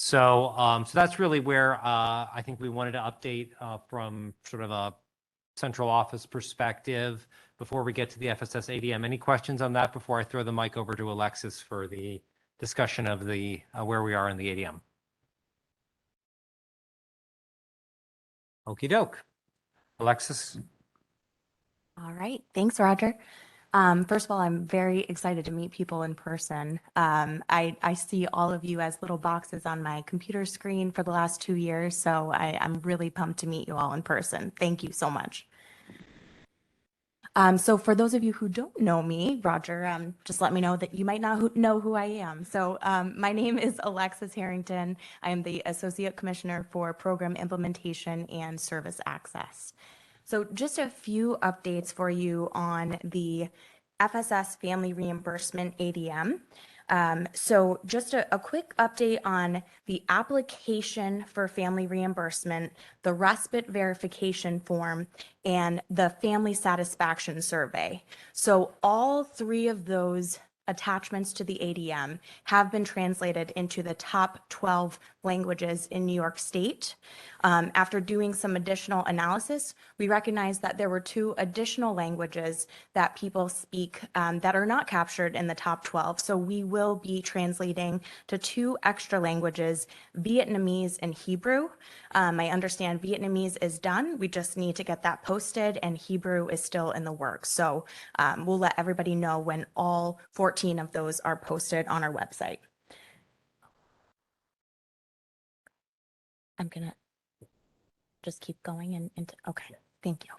So that's really where I think we wanted to update from sort of a central office perspective before we get to the FSS ADM. Any questions on that before I throw the mic over to Alexis for the discussion of the where we are in the ADM? Okie doke. Alexis. All right. Thanks, Roger. First of all, I'm very excited to meet people in person. I see all of you as little boxes on my computer screen for the last 2 years, so I'm really pumped to meet you all in person. Thank you so much. So for those of you who don't know me, Roger, just let me know that you might not know who I am. So my name is Alexis Harrington. I am the Associate Commissioner for Program Implementation and Service Access. So just a few updates for you on the FSS Family Reimbursement ADM. So just a quick update on the application for family reimbursement, the respite verification form, and the family satisfaction survey. So all 3 of those attachments to the ADM have been translated into the top 12 languages in New York State. After doing some additional analysis, we recognized that there were 2 additional languages that people speak that are not captured in the top 12. So we will be translating to 2 extra languages, Vietnamese and Hebrew. I understand Vietnamese is done. We just need to get that posted, and Hebrew is still in the works. So we'll let everybody know when all 14 of those are posted on our website. I'm gonna just keep going into, okay, thank you.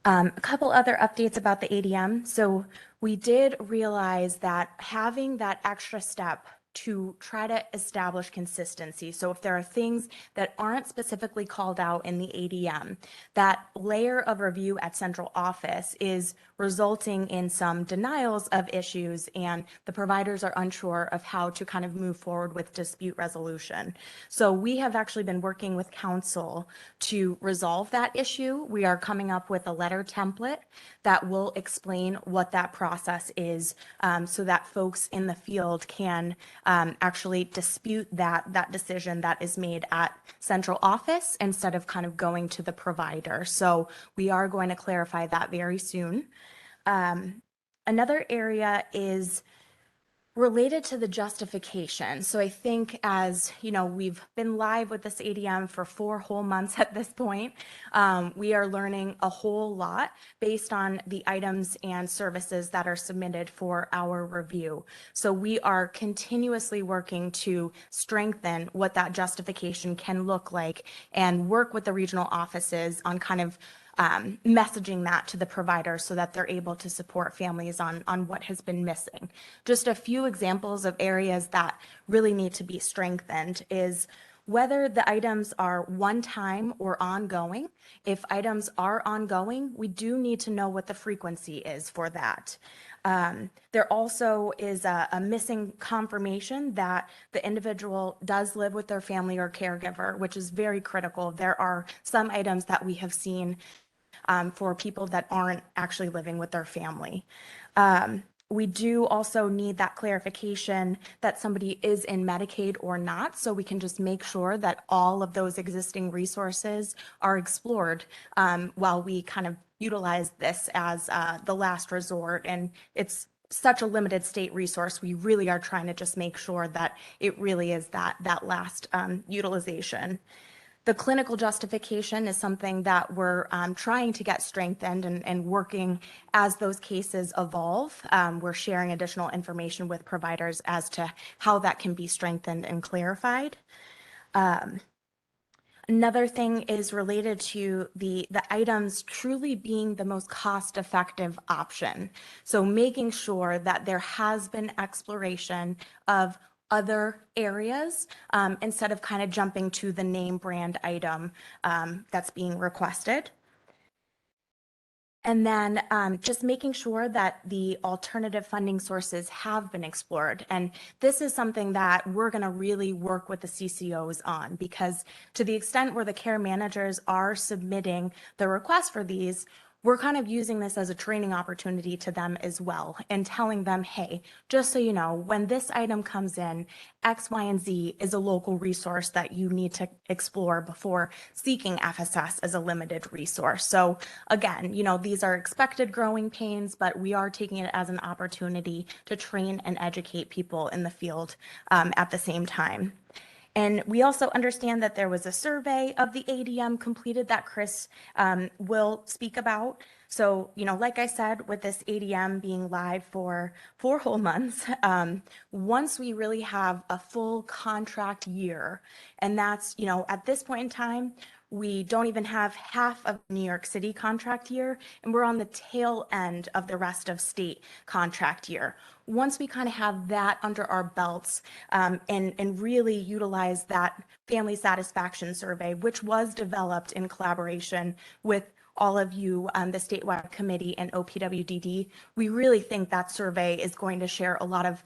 A couple other updates about the ADM. So we did realize that having that extra step to try to establish consistency. So if there are things that aren't specifically called out in the ADM, that layer of review at central office is resulting in some denials of issues, and the providers are unsure of how to kind of move forward with dispute resolution. So we have actually been working with Counsel to resolve that issue. We are coming up with a letter template that will explain what that process is, so that folks in the field can actually dispute that decision that is made at central office instead of kind of going to the provider. So we are going to clarify that very soon. Another area is related to the justification. So I think, as you know, we've been live with this ADM for 4 whole months at this point. We are learning a whole lot based on the items and services that are submitted for our review. So we are continuously working to strengthen what that justification can look like and work with the regional offices on kind of messaging that to the provider so that they're able to support families on what has been missing. Just a few examples of areas that really need to be strengthened is whether the items are one-time or ongoing. If items are ongoing, we do need to know what the frequency is for that. There also is a missing confirmation that the individual does live with their family or caregiver, which is very critical. There are some items that we have seen for people that aren't actually living with their family. We do also need that clarification that somebody is in Medicaid or not, so we can just make sure that all of those existing resources are explored while we kind of utilize this as the last resort. And it's such a limited state resource. We really are trying to just make sure that it really is that last utilization. The clinical justification is something that we're trying to get strengthened and working as those cases evolve. We're sharing additional information with providers as to how that can be strengthened and clarified. Another thing is related to the items truly being the most cost-effective option. So making sure that there has been exploration of other areas instead of kind of jumping to the name brand item that's being requested. And then just making sure that the alternative funding sources have been explored. And this is something that we're going to really work with the CCOs on, because to the extent where the care managers are submitting the request for these, we're kind of using this as a training opportunity to them as well and telling them, hey, just so you know, when this item comes in, X, Y, and Z is a local resource that you need to explore before seeking FSS as a limited resource. So again, these are expected growing pains, but we are taking it as an opportunity to train and educate people in the field at the same time. And we also understand that there was a survey of the ADM completed that Chris will speak about. So, like I said, with this ADM being live for 4 whole months, once we really have a full contract year, and that's, at this point in time, we don't even have half of New York City contract year, and we're on the tail end of the rest of state contract year. Once we kind of have that under our belts and really utilize that family satisfaction survey, which was developed in collaboration with all of you, the statewide committee and OPWDD, we really think that survey is going to share a lot of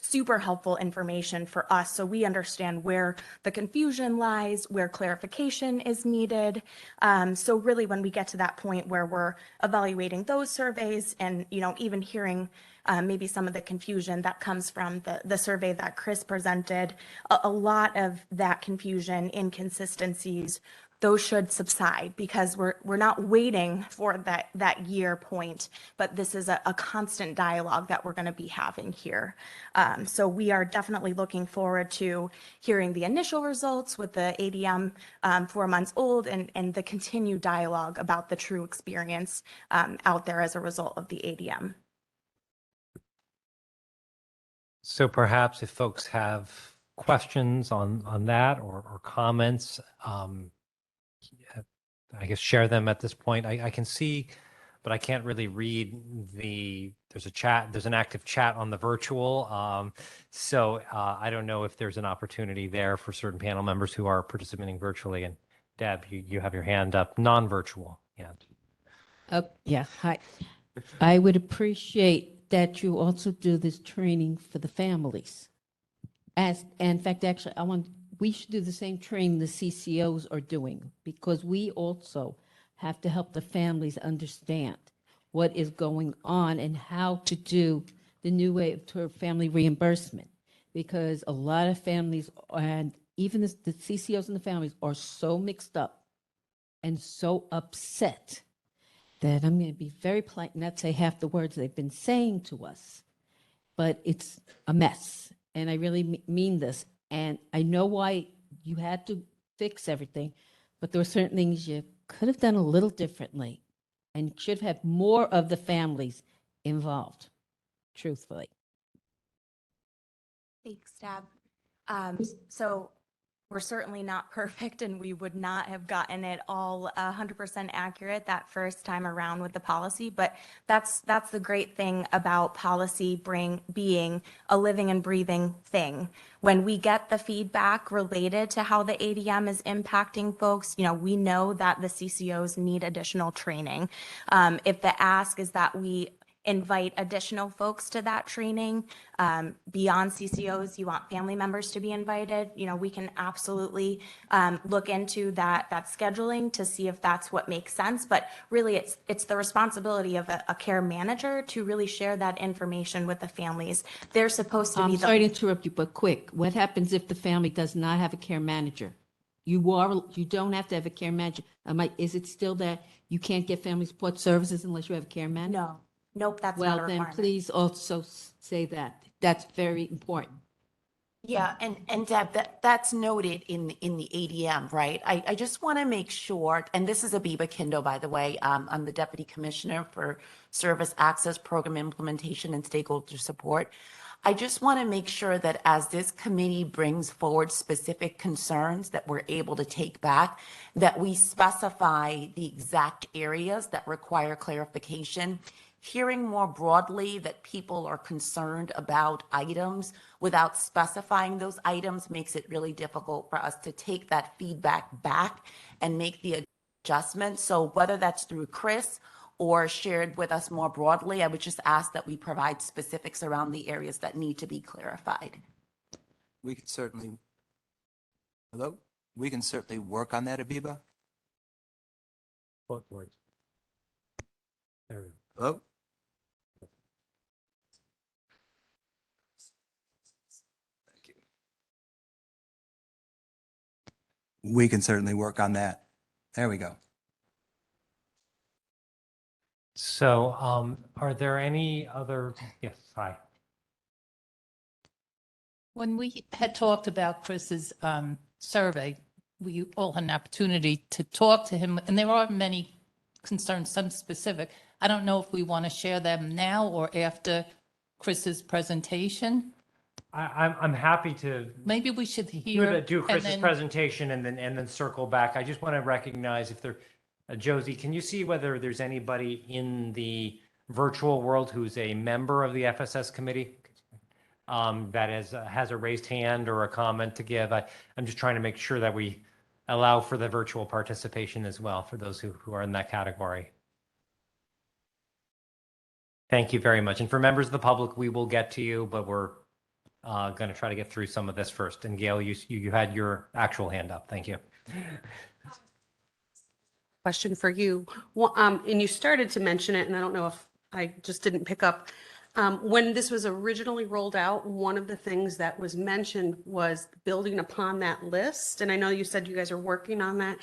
super helpful information for us so we understand where the confusion lies, where clarification is needed. So really when we get to that point where we're evaluating those surveys and even hearing maybe some of the confusion that comes from the survey that Chris presented, a lot of that confusion, inconsistencies, those should subside because we're not waiting for that year point, but this is a constant dialogue that we're going to be having here. So we are definitely looking forward to hearing the initial results with the ADM 4 months old and the continued dialogue about the true experience out there as a result of the ADM. So perhaps if folks have questions on that or comments, I guess share them at this point. I can see, but I can't really read there's a chat, there's an active chat on the virtual. So I don't know if there's an opportunity there for certain panel members who are participating virtually. And Deb, you have your hand up, non-virtual. Yeah. Yeah, hi. I would appreciate that you also do this training for the families. In fact, actually, we should do the same training the CCOs are doing because we also have to help the families understand what is going on and how to do the new way of family reimbursement. Because a lot of families and even the CCOs and the families are so mixed up and so upset that I'm going to be very polite and not say half the words they've been saying to us, but it's a mess. And I really mean this. And I know why you had to fix everything, but there were certain things you could have done a little differently and should have more of the families involved, truthfully. Thanks, Deb. So we're certainly not perfect and we would not have gotten it all 100% accurate that first time around with the policy, but that's the great thing about policy being a living and breathing thing. When we get the feedback related to how the ADM is impacting folks, we know that the CCOs need additional training. If the ask is that we invite additional folks to that training. Beyond CCOs, you want family members to be invited. We can absolutely look into that scheduling to see if that's what makes sense. But really, it's the responsibility of a care manager to really share that information with the families. They're supposed to be. I'm sorry to interrupt you, but quick. What happens if the family does not have a care manager? You don't have to have a care manager. Is it still that you can't get family support services unless you have a care manager? No. Nope, that's well, not a requirement. Well, then please also say that. That's very important. Yeah, and Deb, that's noted in the ADM, right? I just want to make sure, and this is Abiba Kindo, by the way. I'm the Deputy Commissioner for Service Access Program Implementation and Stakeholder Support. I just want to make sure that as this committee brings forward specific concerns that we're able to take back, that we specify the exact areas that require clarification. Hearing more broadly that people are concerned about items without specifying those items makes it really difficult for us to take that feedback back and make the adjustments. So whether that's through Chris or shared with us more broadly, I would just ask that we provide specifics around the areas that need to be clarified. We can certainly, we can certainly work on that, Abiba. There we go. Hello? Thank you. We can certainly work on that. There we go. So are there any other, yes, hi. When we had talked about Chris's survey, we all had an opportunity to talk to him, and there are many concerns, some specific. I don't know if we want to share them now or after Chris's presentation. I'm happy to Maybe we should hear. do and Chris's then- presentation and then circle back. I just want to recognize if there, Josie, can you see whether there's anybody in the virtual world who's a member of the FSS committee? That has a raised hand or a comment to give. I'm just trying to make sure that we allow for the virtual participation as well for those who are in that category. Thank you very much. And for members of the public, we will get to you, but we're going to try to get through some of this first. And Gail, you had your actual hand up. Thank you. Question for you. Well, and you started to mention it, and I don't know if I just didn't pick up. When this was originally rolled out, one of the things that was mentioned was building upon that list. And I know you said you guys are working on that.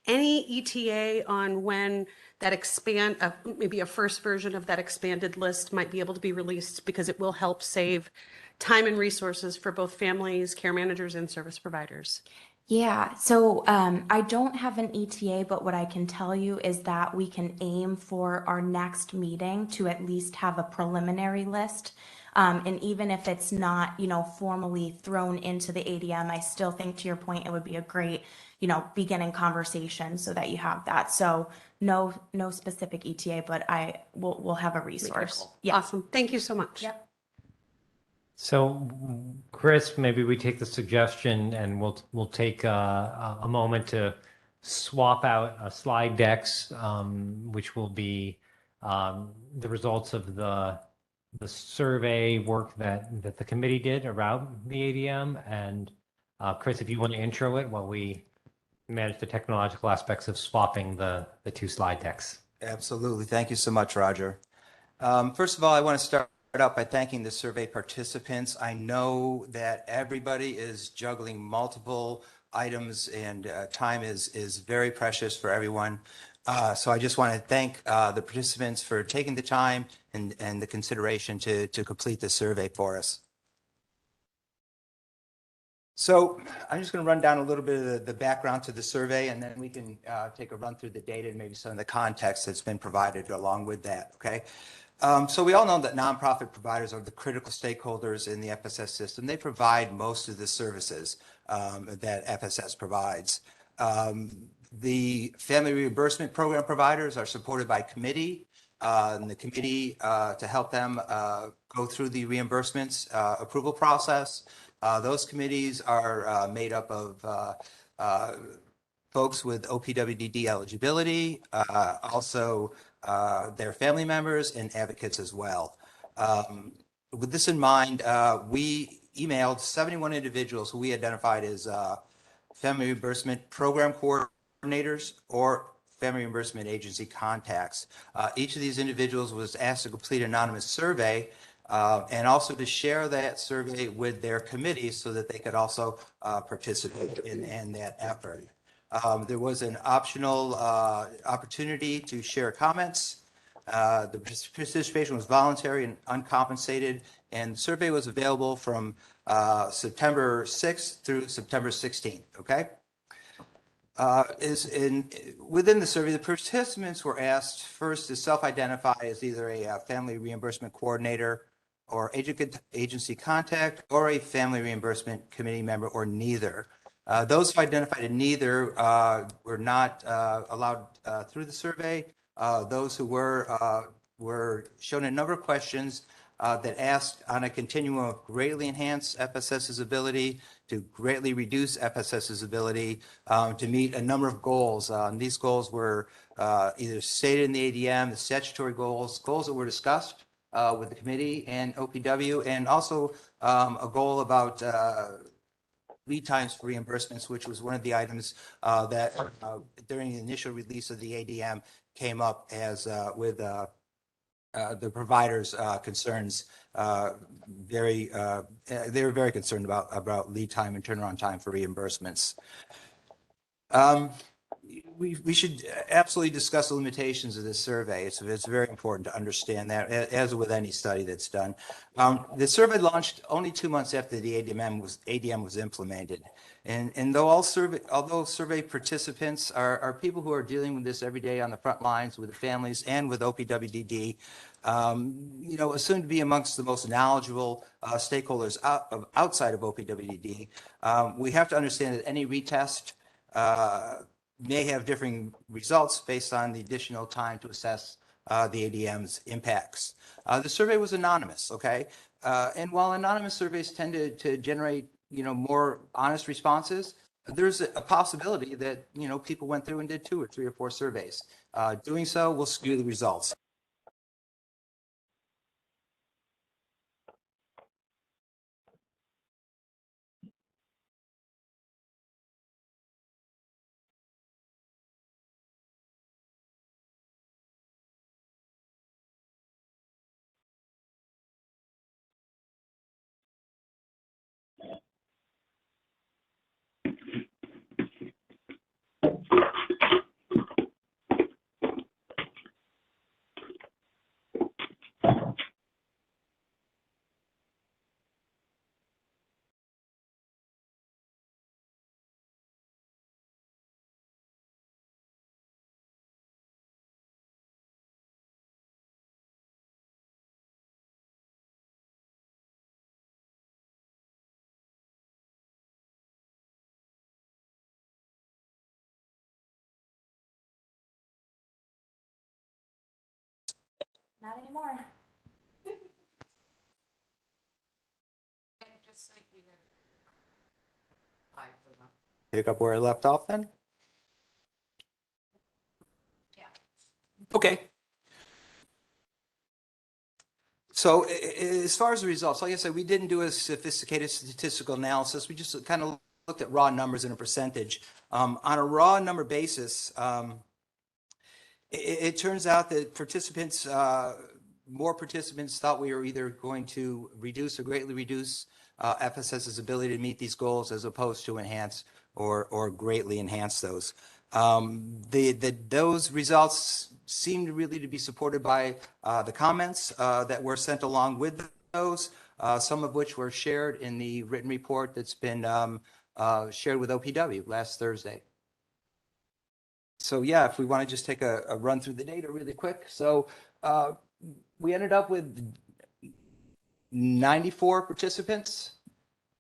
Any ETA on when that maybe a first version of that expanded list might be able to be released, because it will help save time and resources for both families, care managers, and service providers? Yeah, so I don't have an ETA, but what I can tell you is that we can aim for our next meeting to at least have a preliminary list. And even if it's not, formally thrown into the ADM, I still think, to your point, it would be a great, beginning conversation so that you have that. So no specific ETA, but we'll have a resource. Yeah. Awesome. Thank you so much. Yep. So, Chris, maybe we take the suggestion and we'll take a moment to swap out slide decks, which will be the results of the survey work that the committee did around the ADM. And Chris, if you want to intro it while we manage the technological aspects of swapping the two slide decks. Absolutely. Thank you so much, Roger. First of all, I want to start out by thanking the survey participants. I know that everybody is juggling multiple items and time is very precious for everyone. So I just want to thank the participants for taking the time and the consideration to complete the survey for us. So I'm just going to run down a little bit of the background to the survey, and then we can take a run through the data and maybe some of the context that's been provided along with that, okay? So we all know that nonprofit providers are the critical stakeholders in the FSS system. They provide most of the services that FSS provides. The family reimbursement program providers are supported by committee, and the committee to help them go through the reimbursements approval process. Those committees are made up of folks with OPWDD eligibility, also their family members and advocates as well. With this in mind, we emailed 71 individuals who we identified as family reimbursement program coordinators or family reimbursement agency contacts. Each of these individuals was asked to complete an anonymous survey and also to share that survey with their committees so that they could also participate in that effort. There was an optional opportunity to share comments. The participation was voluntary and uncompensated, and the survey was available from September 6th through September 16th, okay? Within the survey, the participants were asked first to self-identify as either a family reimbursement coordinator or agency contact or a family reimbursement committee member or neither. Those who identified as neither were not allowed through the survey. Those who were shown a number of questions that asked on a continuum of greatly enhance FSS's ability to greatly reduce FSS's ability to meet a number of goals. These goals were either stated in the ADM, the statutory goals that were discussed with the committee and OPW, and also a goal about lead times for reimbursements, which was one of the items that during the initial release of the ADM came up as with the providers' concerns. They were very concerned about lead time and turnaround time for reimbursements. We should absolutely discuss the limitations of this survey. It's very important to understand that, as with any study that's done. The survey launched only 2 months after the ADM was implemented. And although survey participants are people who are dealing with this every day on the front lines with the families and with OPWDD, assumed to be amongst the most knowledgeable stakeholders outside of OPWDD, we have to understand that any retest may have differing results based on the additional time to assess the ADM's impacts. The survey was anonymous, okay? And while anonymous surveys tend to generate, more honest responses, there's a possibility that, people went through and did 2 or 3 or 4 surveys. Doing so will skew the results. Not anymore. Pick up where I left off then? Okay. So as far as the results, like I said, we didn't do a sophisticated statistical analysis. We just kind of looked at raw numbers and a percentage. On a raw number basis, it turns out that more participants thought we were either going to reduce or greatly reduce FSS's ability to meet these goals as opposed to enhance or greatly enhance those. Those results seemed really to be supported by the comments that were sent along with those, some of which were shared in the written report that's been shared with OPW last Thursday. So yeah, if we want to just take a run through the data really quick. So we ended up with 94 participants.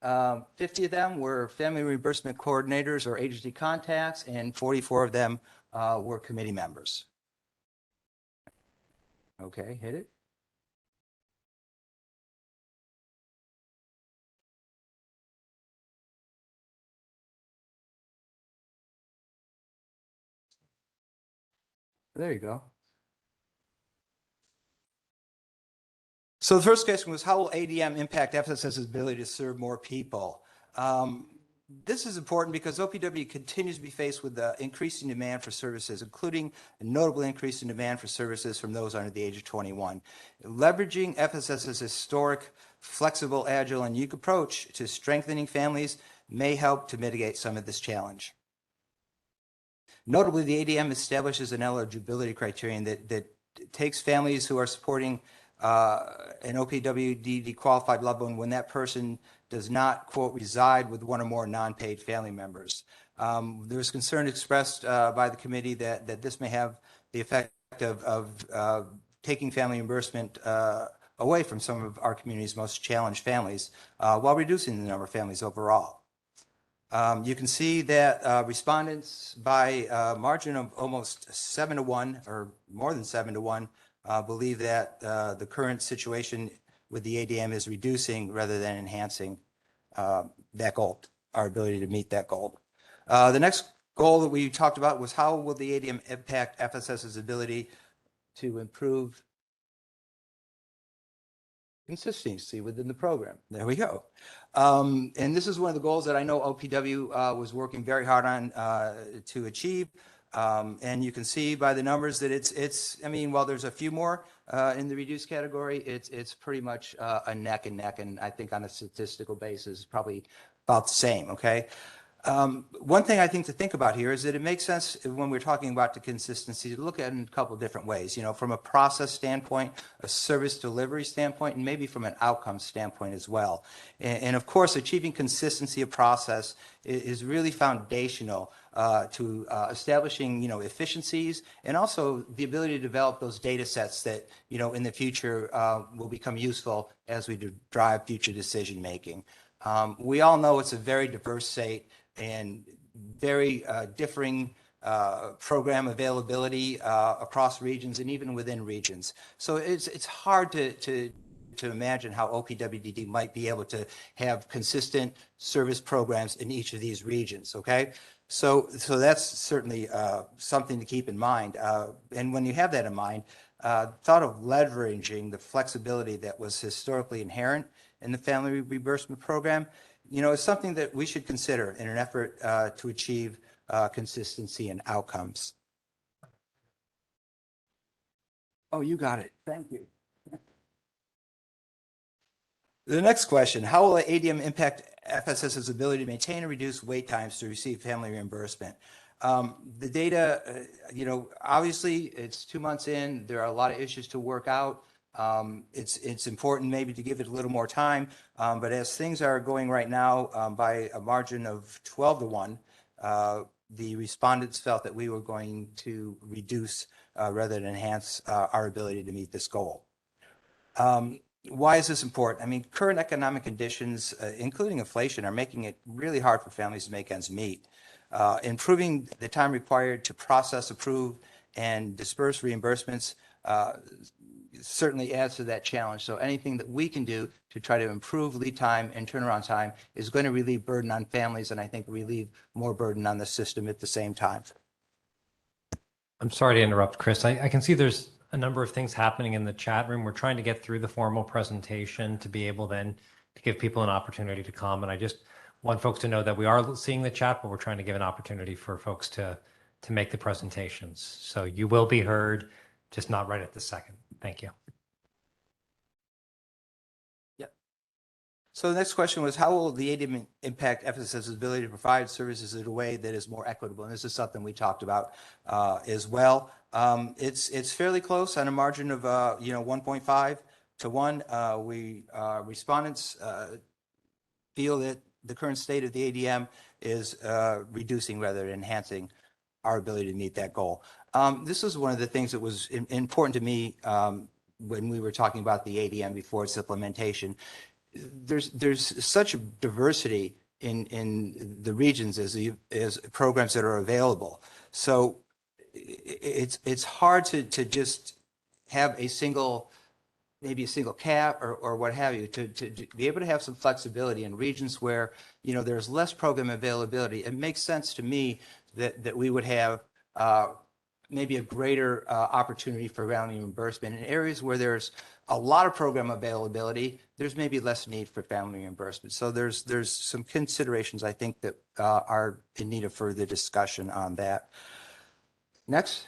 50 of them were family reimbursement coordinators or agency contacts, and 44 of them were committee members. Okay, hit it. There you go. So the first question was, how will ADM impact FSS's ability to serve more people? This is important because OPW continues to be faced with the increasing demand for services, including a notable increase in demand for services from those under the age of 21. Leveraging FSS's historic, flexible, agile, and unique approach to strengthening families may help to mitigate some of this challenge. Notably, the ADM establishes an eligibility criterion that takes families who are supporting an OPWDD qualified loved one when that person does not, quote, reside with one or more non-paid family members. There was concern expressed by the committee that this may have the effect of taking family reimbursement away from some of our community's most challenged families while reducing the number of families overall. You can see that respondents by a margin of almost 7-1 or more than 7-1 believe that the current situation with the ADM is reducing rather than enhancing that goal, our ability to meet that goal. The next goal that we talked about was how will the ADM impact FSS's ability to improve consistency within the program. There we go. And this is one of the goals that I know OPW was working very hard on to achieve. And you can see by the numbers that I mean, while there's a few more in the reduced category, it's pretty much a neck and neck. And I think on a statistical basis, probably about the same, okay? One thing I think to think about here is that it makes sense when we're talking about the consistency to look at it in a couple of different ways, you know, from a process standpoint, a service delivery standpoint, and maybe from an outcome standpoint as well. And of course, achieving consistency of process is really foundational to establishing, you know, efficiencies and also the ability to develop those data sets that, you know, in the future will become useful as we drive future decision making. We all know it's a very diverse state and very differing program availability across regions and even within regions. So it's hard to imagine how OPWDD might be able to have consistent service programs in each of these regions, okay? So that's certainly something to keep in mind. And when you have that in mind, thought of leveraging the flexibility that was historically inherent in the Family Reimbursement Program, you know, is something that we should consider in an effort to achieve consistency and outcomes. Oh, you got it. Thank you. The next question, how will ADM impact FSS's ability to maintain and reduce wait times to receive family reimbursement? The data, you know, obviously it's 2 months in, there are a lot of issues to work out. It's important maybe to give it a little more time, but as things are going right now, by a margin of 12 to 1, the respondents felt that we were going to reduce rather than enhance our ability to meet this goal. Why is this important? I mean, current economic conditions, including inflation, are making it really hard for families to make ends meet. Improving the time required to process, approve, and disperse reimbursements certainly adds to that challenge. So anything that we can do to try to improve lead time and turnaround time is going to relieve burden on families, and I think relieve more burden on the system at the same time. I'm sorry to interrupt, Chris. I can see there's a number of things happening in the chat room. We're trying to get through the formal presentation to be able then to give people an opportunity to comment. I just want folks to know that we are seeing the chat, but we're trying to give an opportunity for folks to make the presentations. So you will be heard, just not right at this second. Thank you. Yep. So the next question was, how will the ADM impact FSS's ability to provide services in a way that is more equitable? And this is something we talked about as well. It's fairly close on a margin of 1.5 to 1. Respondents feel that the current state of the ADM is reducing rather than enhancing our ability to meet that goal. This is one of the things that was important to me when we were talking about the ADM before its implementation. There's such a diversity in the regions as programs that are available. So it's hard to just have maybe a single cap or what have you, to be able to have some flexibility in regions where, you know, there's less program availability. It makes sense to me that we would have maybe a greater opportunity for family reimbursement. In areas where there's a lot of program availability, there's maybe less need for family reimbursement. So there's some considerations, I think, that are in need of further discussion on that. Next.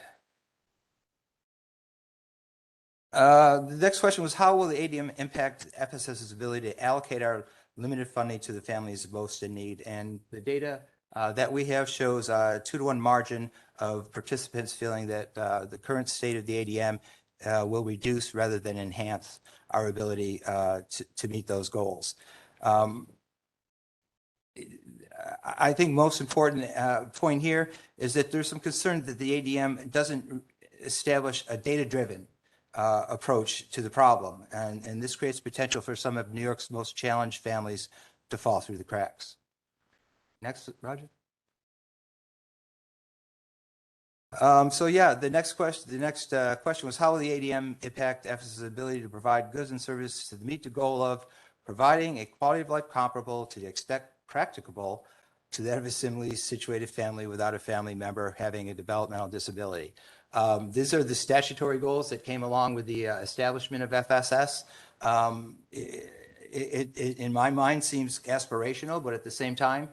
The next question was, how will the ADM impact FSS's ability to allocate our limited funding to the families most in need? And the data that we have shows a 2-to-1 margin of participants feeling that the current state of the ADM will reduce rather than enhance our ability to meet those goals. I think most important point here is that there's some concern that the ADM doesn't establish a data-driven approach to the problem. And this creates potential for some of New York's most challenged families to fall through the cracks. Next, Roger. So yeah, the next question was, how will the ADM impact FSS's ability to provide goods and services to meet the goal of providing a quality of life comparable to the extent practicable to that of a similarly situated family without a family member having a developmental disability? These are the statutory goals that came along with the establishment of FSS. It in my mind seems aspirational, but at the same time,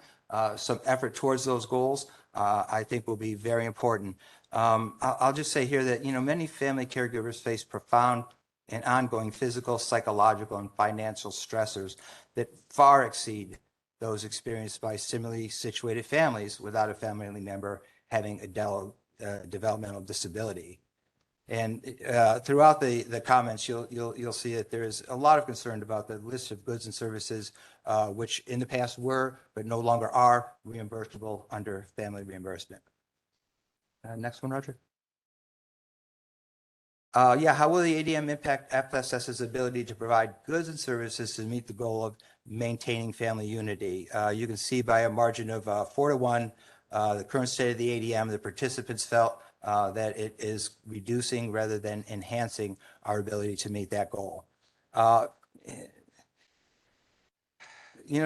some effort towards those goals I think will be very important. I'll just say here that, many family caregivers face profound and ongoing physical, psychological, and financial stressors that far exceed those experienced by similarly situated families without a family member having a developmental disability. And throughout the comments, you'll see that there is a lot of concern about the list of goods and services which in the past were, but no longer are reimbursable under family reimbursement. Next one, Roger. How will the ADM impact FSS's ability to provide goods and services to meet the goal of maintaining family unity? You can see by a margin of 4-1, the current state of the ADM, the participants felt that it is reducing rather than enhancing our ability to meet that goal.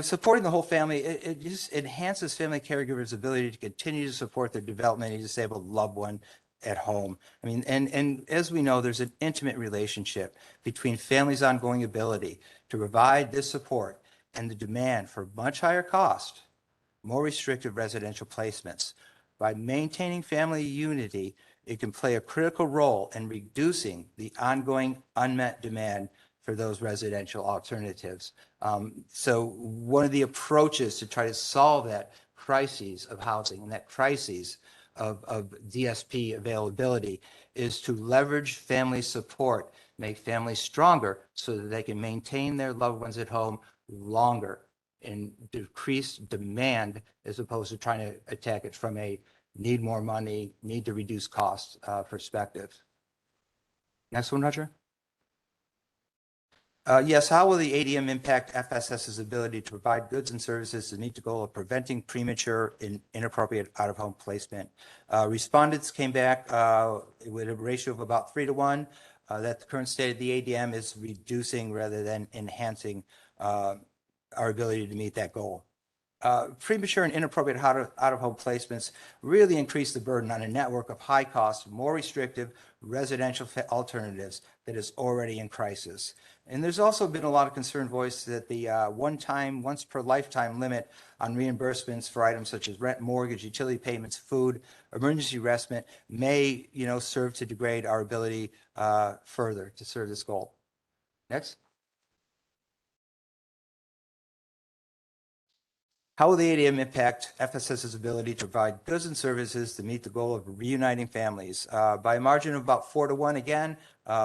Supporting the whole family, it just enhances family caregivers' ability to continue to support their developmentally disabled loved one at home. I mean, and as we know, there's an intimate relationship between families' ongoing ability to provide this support and the demand for much higher cost, more restrictive residential placements. By maintaining family unity, it can play a critical role in reducing the ongoing unmet demand for those residential alternatives. So one of the approaches to try to solve that crises of housing and that crises of DSP availability is to leverage family support, make families stronger so that they can maintain their loved ones at home longer and decrease demand as opposed to trying to attack it from a need more money, need to reduce costs perspective. Next one, Roger. Yes, how will the ADM impact FSS's ability to provide goods and services to meet the goal of preventing premature and inappropriate out-of-home placement? Respondents came back with a ratio of about 3-1, that the current state of the ADM is reducing rather than enhancing our ability to meet that goal. Premature and inappropriate out-of-home placements really increase the burden on a network of high-cost, more restrictive residential alternatives that is already in crisis. And there's also been a lot of concern voiced that the once per lifetime limit on reimbursements for items such as rent, mortgage, utility payments, food, emergency respite may, serve to degrade our ability further to serve this goal. Next. How will the ADM impact FSS's ability to provide goods and services to meet the goal of reuniting families? By a margin of about 4-1 again,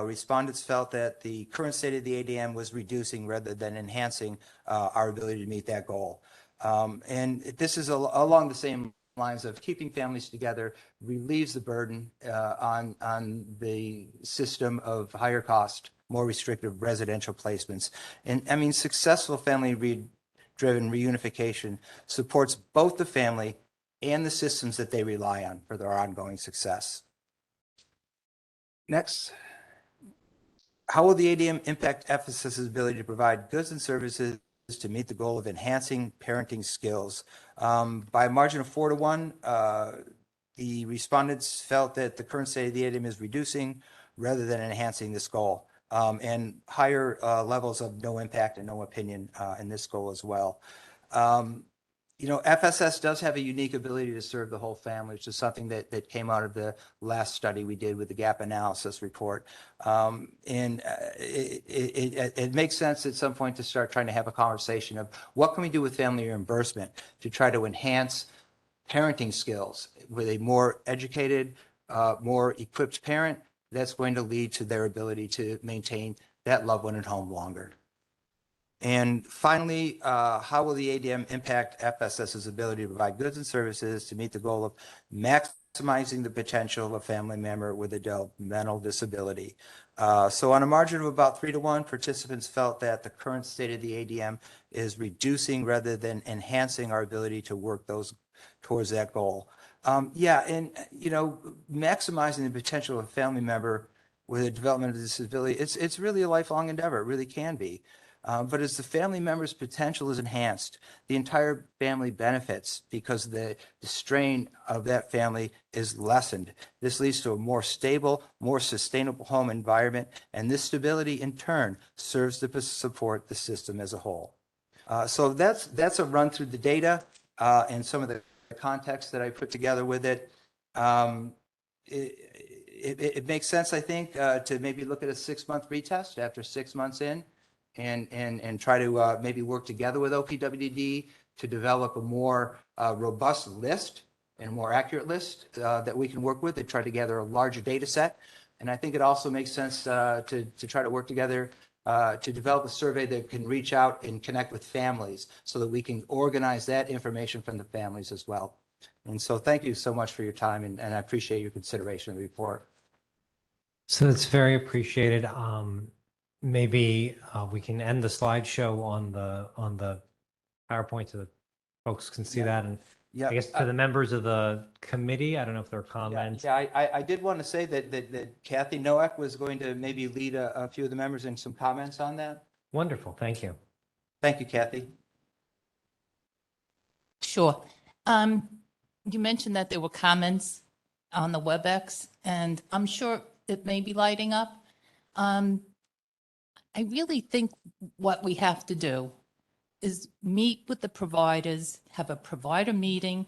respondents felt that the current state of the ADM was reducing rather than enhancing our ability to meet that goal. And this is along the same lines of keeping families together, relieves the burden on the system of higher cost, more restrictive residential placements. And I mean, successful family driven reunification supports both the family and the systems that they rely on for their ongoing success. Next, how will the ADM impact FSS's ability to provide goods and services to meet the goal of enhancing parenting skills? By a margin of 4-1, the respondents felt that the current state of the ADM is reducing rather than enhancing this goal. And higher levels of no impact and no opinion in this goal as well. FSS does have a unique ability to serve the whole family, which is something that came out of the last study we did with the gap analysis report. And it makes sense at some point to start trying to have a conversation of what can we do with family reimbursement to try to enhance parenting skills with a more educated, more equipped parent that's going to lead to their ability to maintain that loved one at home longer. And finally, how will the ADM impact FSS's ability to provide goods and services to meet the goal of maximizing the potential of a family member with a developmental disability? So on a margin of about 3-1, participants felt that the current state of the ADM is reducing rather than enhancing our ability to work towards that goal. Maximizing the potential of a family member with a developmental disability, it's really a lifelong endeavor. It really can be. But as the family member's potential is enhanced, the entire family benefits because the strain of that family is lessened. This leads to a more stable, more sustainable home environment, and this stability in turn serves to support the system as a whole. So that's a run through the data and some of the the context that I put together with it. It makes sense, I think, to maybe look at a 6-month retest after 6 months in and try to maybe work together with OPWD to develop a more robust list and a more accurate list that we can work with and try to gather a larger data set. And I think it also makes sense to try to work together to develop a survey that can reach out and connect with families so that we can organize that information from the families as well. And so thank you so much for your time, and I appreciate your consideration of the report. So it's very appreciated. Maybe we can end the slideshow on the PowerPoint so that folks can see that. And Yeah, I guess to the members of the committee, I don't know if there are comments. Yeah, I did want to say that Kathy Noack was going to maybe lead a few of the members in some comments on that. Wonderful. Thank you. Thank you, Kathy. Sure. You mentioned that there were comments on the WebEx, and I'm sure it may be lighting up. I really think what we have to do is meet with the providers, have a provider meeting,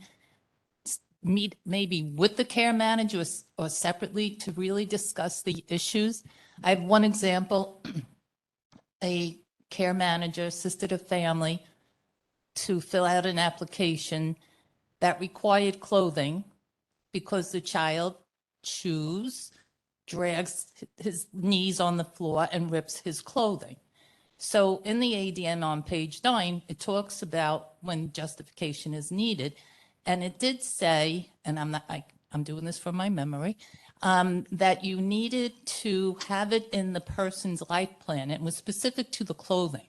meet maybe with the care manager or separately to really discuss the issues. I have one example. A care manager assisted a family to fill out an application that required clothing because the child chews, drags his knees on the floor, and rips his clothing. So in the ADM on page 9, it talks about when justification is needed. And it did say, and I'm doing this from my memory, that you needed to have it in the person's life plan. It was specific to the clothing.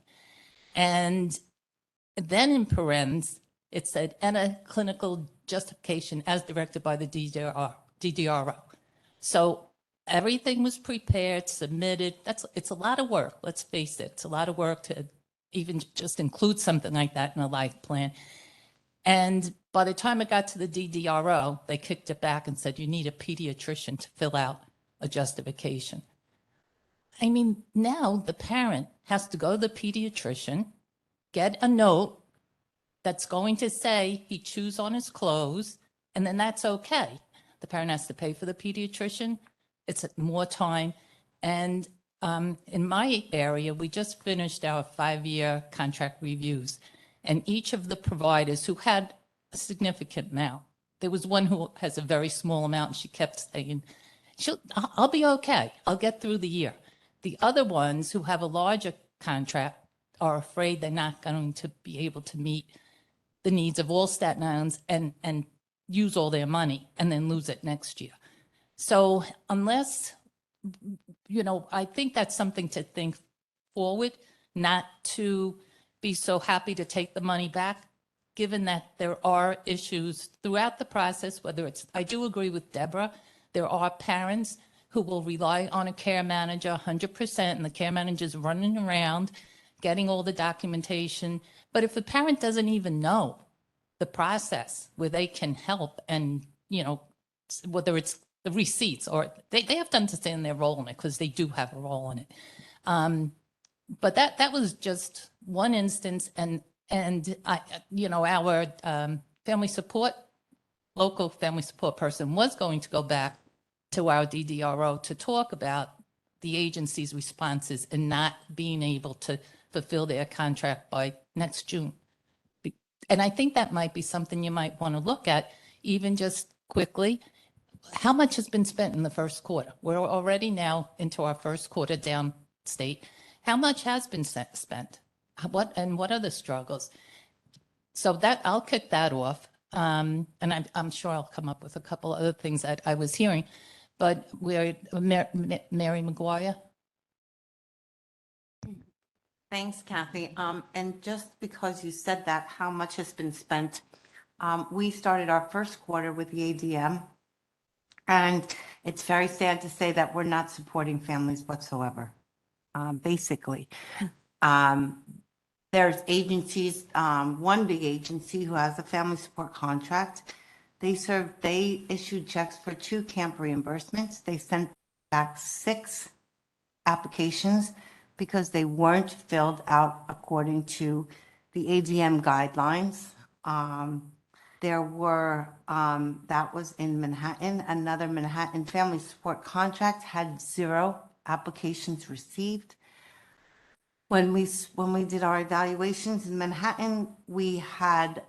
And then in parens, it said, and a clinical justification as directed by the DDRO. So everything was prepared, submitted. It's a lot of work. Let's face it. It's a lot of work to even just include something like that in a life plan. And by the time it got to the DDRO, they kicked it back and said, you need a pediatrician to fill out a justification. I mean, now the parent has to go to the pediatrician, get a note that's going to say he chews on his clothes, and then that's okay. The parent has to pay for the pediatrician. It's more time. And in my area, we just finished our 5-year contract reviews. And each of the providers who had a significant amount, there was one who has a very small amount, and she kept saying, I'll be okay. I'll get through the year. The other ones who have a larger contract are afraid they're not going to be able to meet the needs of all Staten Islanders and use all their money and then lose it next year. So unless, I think that's something to think forward, not to be so happy to take the money back, given that there are issues throughout the process, I do agree with Deborah, there are parents who will rely on a care manager 100%, and the care manager's running around getting all the documentation. But if the parent doesn't even know the process where they can help and, whether it's the receipts or they have to understand their role in it because they do have a role in it. But that was just one instance. And our local family support person was going to go back to our DDRO to talk about the agency's responses and not being able to fulfill their contract by next June. And I think that might be something you might want to look at, even just quickly. How much has been spent in the first quarter? We're already now into our first quarter downstate. How much has been spent? What are the struggles? So that I'll kick that off. And I'm sure I'll come up with a couple other things that I was hearing. But we're Mary McGuire. Thanks, Kathy. And just because you said that, how much has been spent? We started our first quarter with the ADM, and it's very sad to say that we're not supporting families whatsoever, basically. There's agencies, one big agency who has a family support contract. They issued checks for 2 camp reimbursements. They sent back 6 applications because they weren't filled out according to the ADM guidelines. There were, that was in Manhattan, another Manhattan Family Support Contract had 0 applications received. When we did our evaluations in Manhattan, we had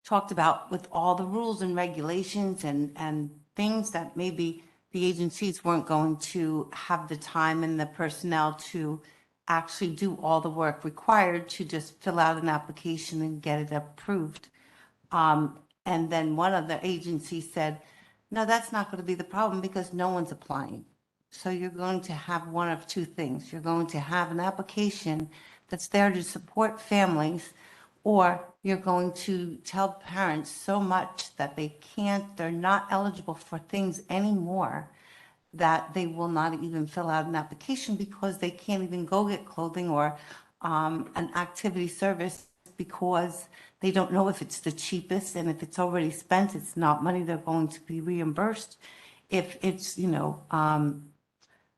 talked about with all the rules and regulations and things that maybe the agencies weren't going to have the time and the personnel to actually do all the work required to just fill out an application and get it approved. And then one of the agencies said, no, that's not going to be the problem because no one's applying. So you're going to have one of two things. You're going to have an application that's there to support families, or you're going to tell parents so much that they're not eligible for things anymore, that they will not even fill out an application because they can't even go get clothing or an activity service because they don't know if it's the cheapest, and if it's already spent, it's not money they're going to be reimbursed. If it's,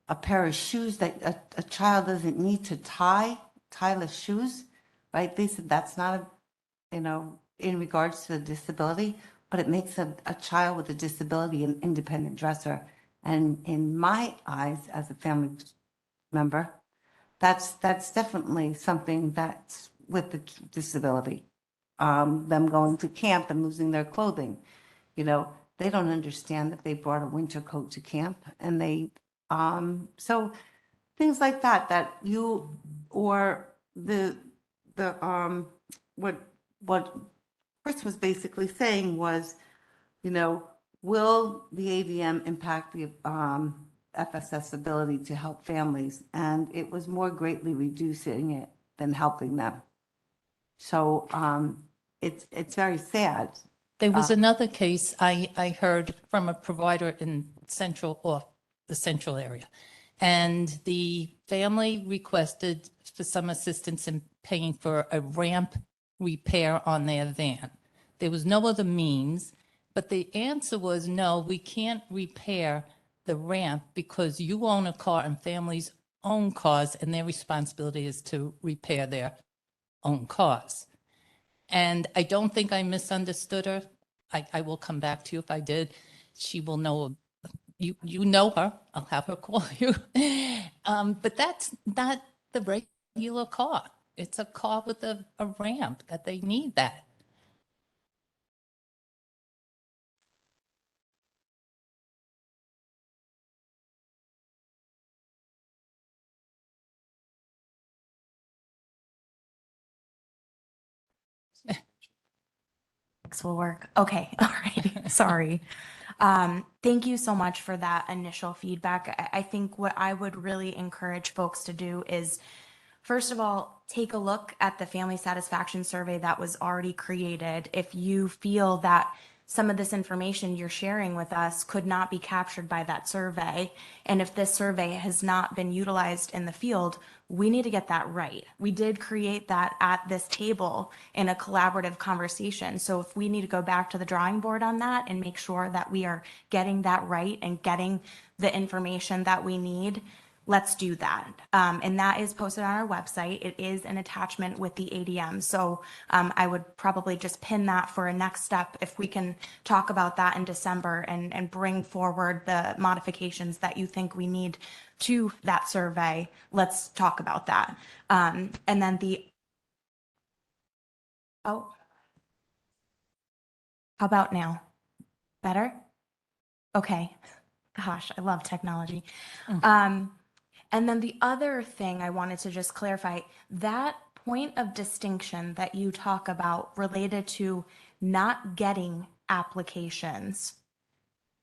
a pair of shoes that a child doesn't need to tieless shoes, right? They said that's not in regards to a disability, but it makes a child with a disability an independent dresser. And in my eyes, as a family member, that's definitely something that's with the disability. Them going to camp and losing their clothing, they don't understand that they brought a winter coat to camp, and so things like that you, or what Chris was basically saying was, will the ADM impact the FSS ability to help families? And it was more greatly reducing it than helping them. So it's very sad. There was another case I heard from a provider in the central area. And the family requested for some assistance in paying for a ramp repair on their van. There was no other means, but the answer was, no, we can't repair the ramp because you own a car and families own cars, and their responsibility is to repair their own cars. And I don't think I misunderstood her. I will come back to you if I did. She will know, you know her. I'll have her call you. But that's not the regular car. It's a car with a ramp that they need that. Will work. Okay. All right. Sorry. Thank you so much for that initial feedback. I think what I would really encourage folks to do is, first of all, take a look at the family satisfaction survey that was already created. If you feel that some of this information you're sharing with us could not be captured by that survey, and if this survey has not been utilized in the field, we need to get that right. We did create that at this table in a collaborative conversation. So if we need to go back to the drawing board on that and make sure that we are getting that right and getting the information that we need, let's do that. And that is posted on our website. It is an attachment with the ADM. So I would probably just pin that for a next step if we can talk about that in December and bring forward the modifications that you think we need to that survey. Let's talk about that. And then how about now? Better? Okay. Gosh, I love technology. And then the other thing I wanted to just clarify, that point of distinction that you talk about related to not getting applications,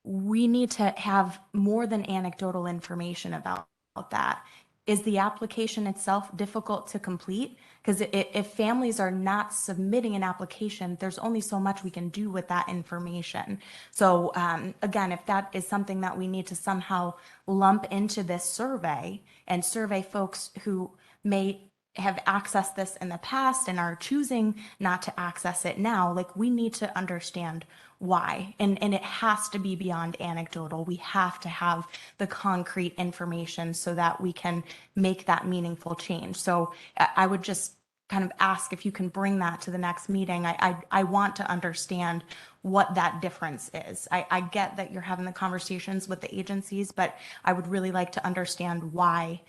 we need to have more than anecdotal information about that. Is the application itself difficult to complete? Because if families are not submitting an application, there's only so much we can do with that information. So again, if that is something that we need to somehow lump into this survey and survey folks who may have accessed this in the past and are choosing not to access it now, like, we need to understand why. And it has to be beyond anecdotal. We have to have the concrete information so that we can make that meaningful change. So I would just kind of ask if you can bring that to the next meeting. I want to understand what that difference is. I get that you're having the conversations with the agencies, but I would really like to understand why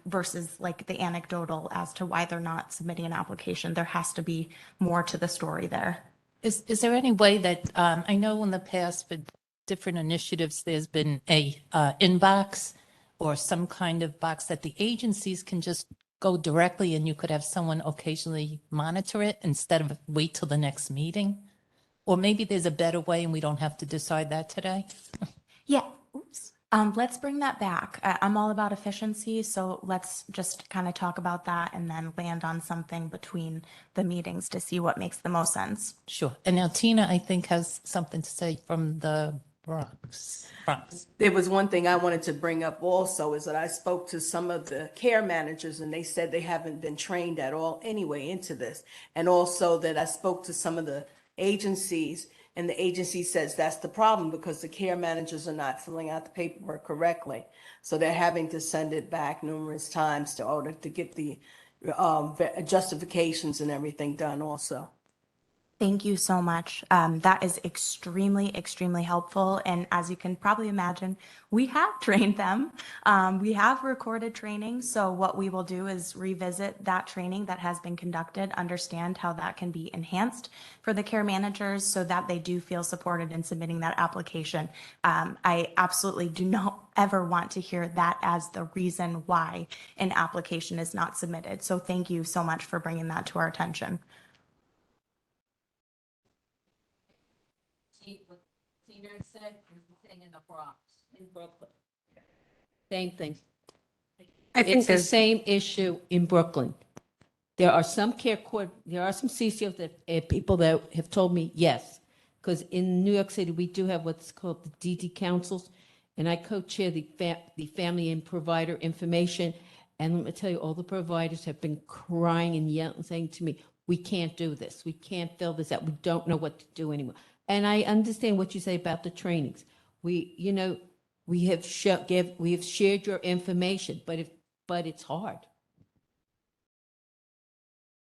versus like the anecdotal as to why they're not submitting an application. There has to be more to the story there. Is there any way that, I know in the past for different initiatives, there's been a inbox or some kind of box that the agencies can just go directly and you could have someone occasionally monitor it instead of wait till the next meeting? Or maybe there's a better way and we don't have to decide that today? Yeah. Oops. Let's bring that back. I'm all about efficiency, so let's just kind of talk about that and then land on something between the meetings to see what makes the most sense. Sure. And now Tina, I think, has something to say from the Bronx. There was one thing I wanted to bring up also is that I spoke to some of the care managers and they said they haven't been trained at all anyway into this. And also that I spoke to some of the agencies and the agency says that's the problem because the care managers are not filling out the paperwork correctly. So they're having to send it back numerous times to order to get the justifications and everything done also. Thank you so much. That is extremely, extremely helpful. And as you can probably imagine, we have trained them. We have recorded training. So what we will do is revisit that training that has been conducted, understand how that can be enhanced for the care managers so that they do feel supported in submitting that application. I absolutely do not ever want to hear that as the reason why an application is not submitted. So thank you so much for bringing that to our attention. What Tina said is the thing in the Bronx, in Brooklyn. Same thing. I think It's the there's, same issue in Brooklyn. There are some there are some CCOs that, people that have told me yes. Because in New York City, we do have what's called the DD councils. And I co-chair the family and provider information. And let me tell you, all the providers have been crying and yelling, saying to me, we can't do this. We can't fill this out. We don't know what to do anymore. And I understand what you say about the trainings. We have shared your information, but it's hard.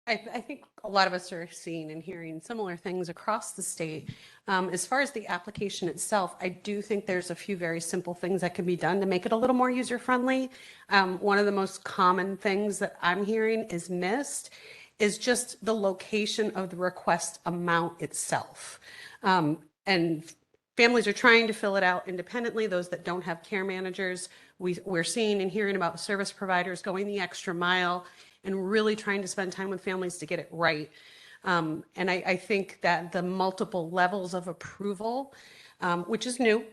I think a lot of us are seeing and hearing similar things across the state. As far as the application itself, I do think there's a few very simple things that can be done to make it a little more user-friendly. One of the most common things that I'm hearing is missed is just the location of the request amount itself. And families are trying to fill it out independently, those that don't have care managers. We're seeing and hearing about service providers going the extra mile and really trying to spend time with families to get it right. And I think that the multiple levels of approval, which is new,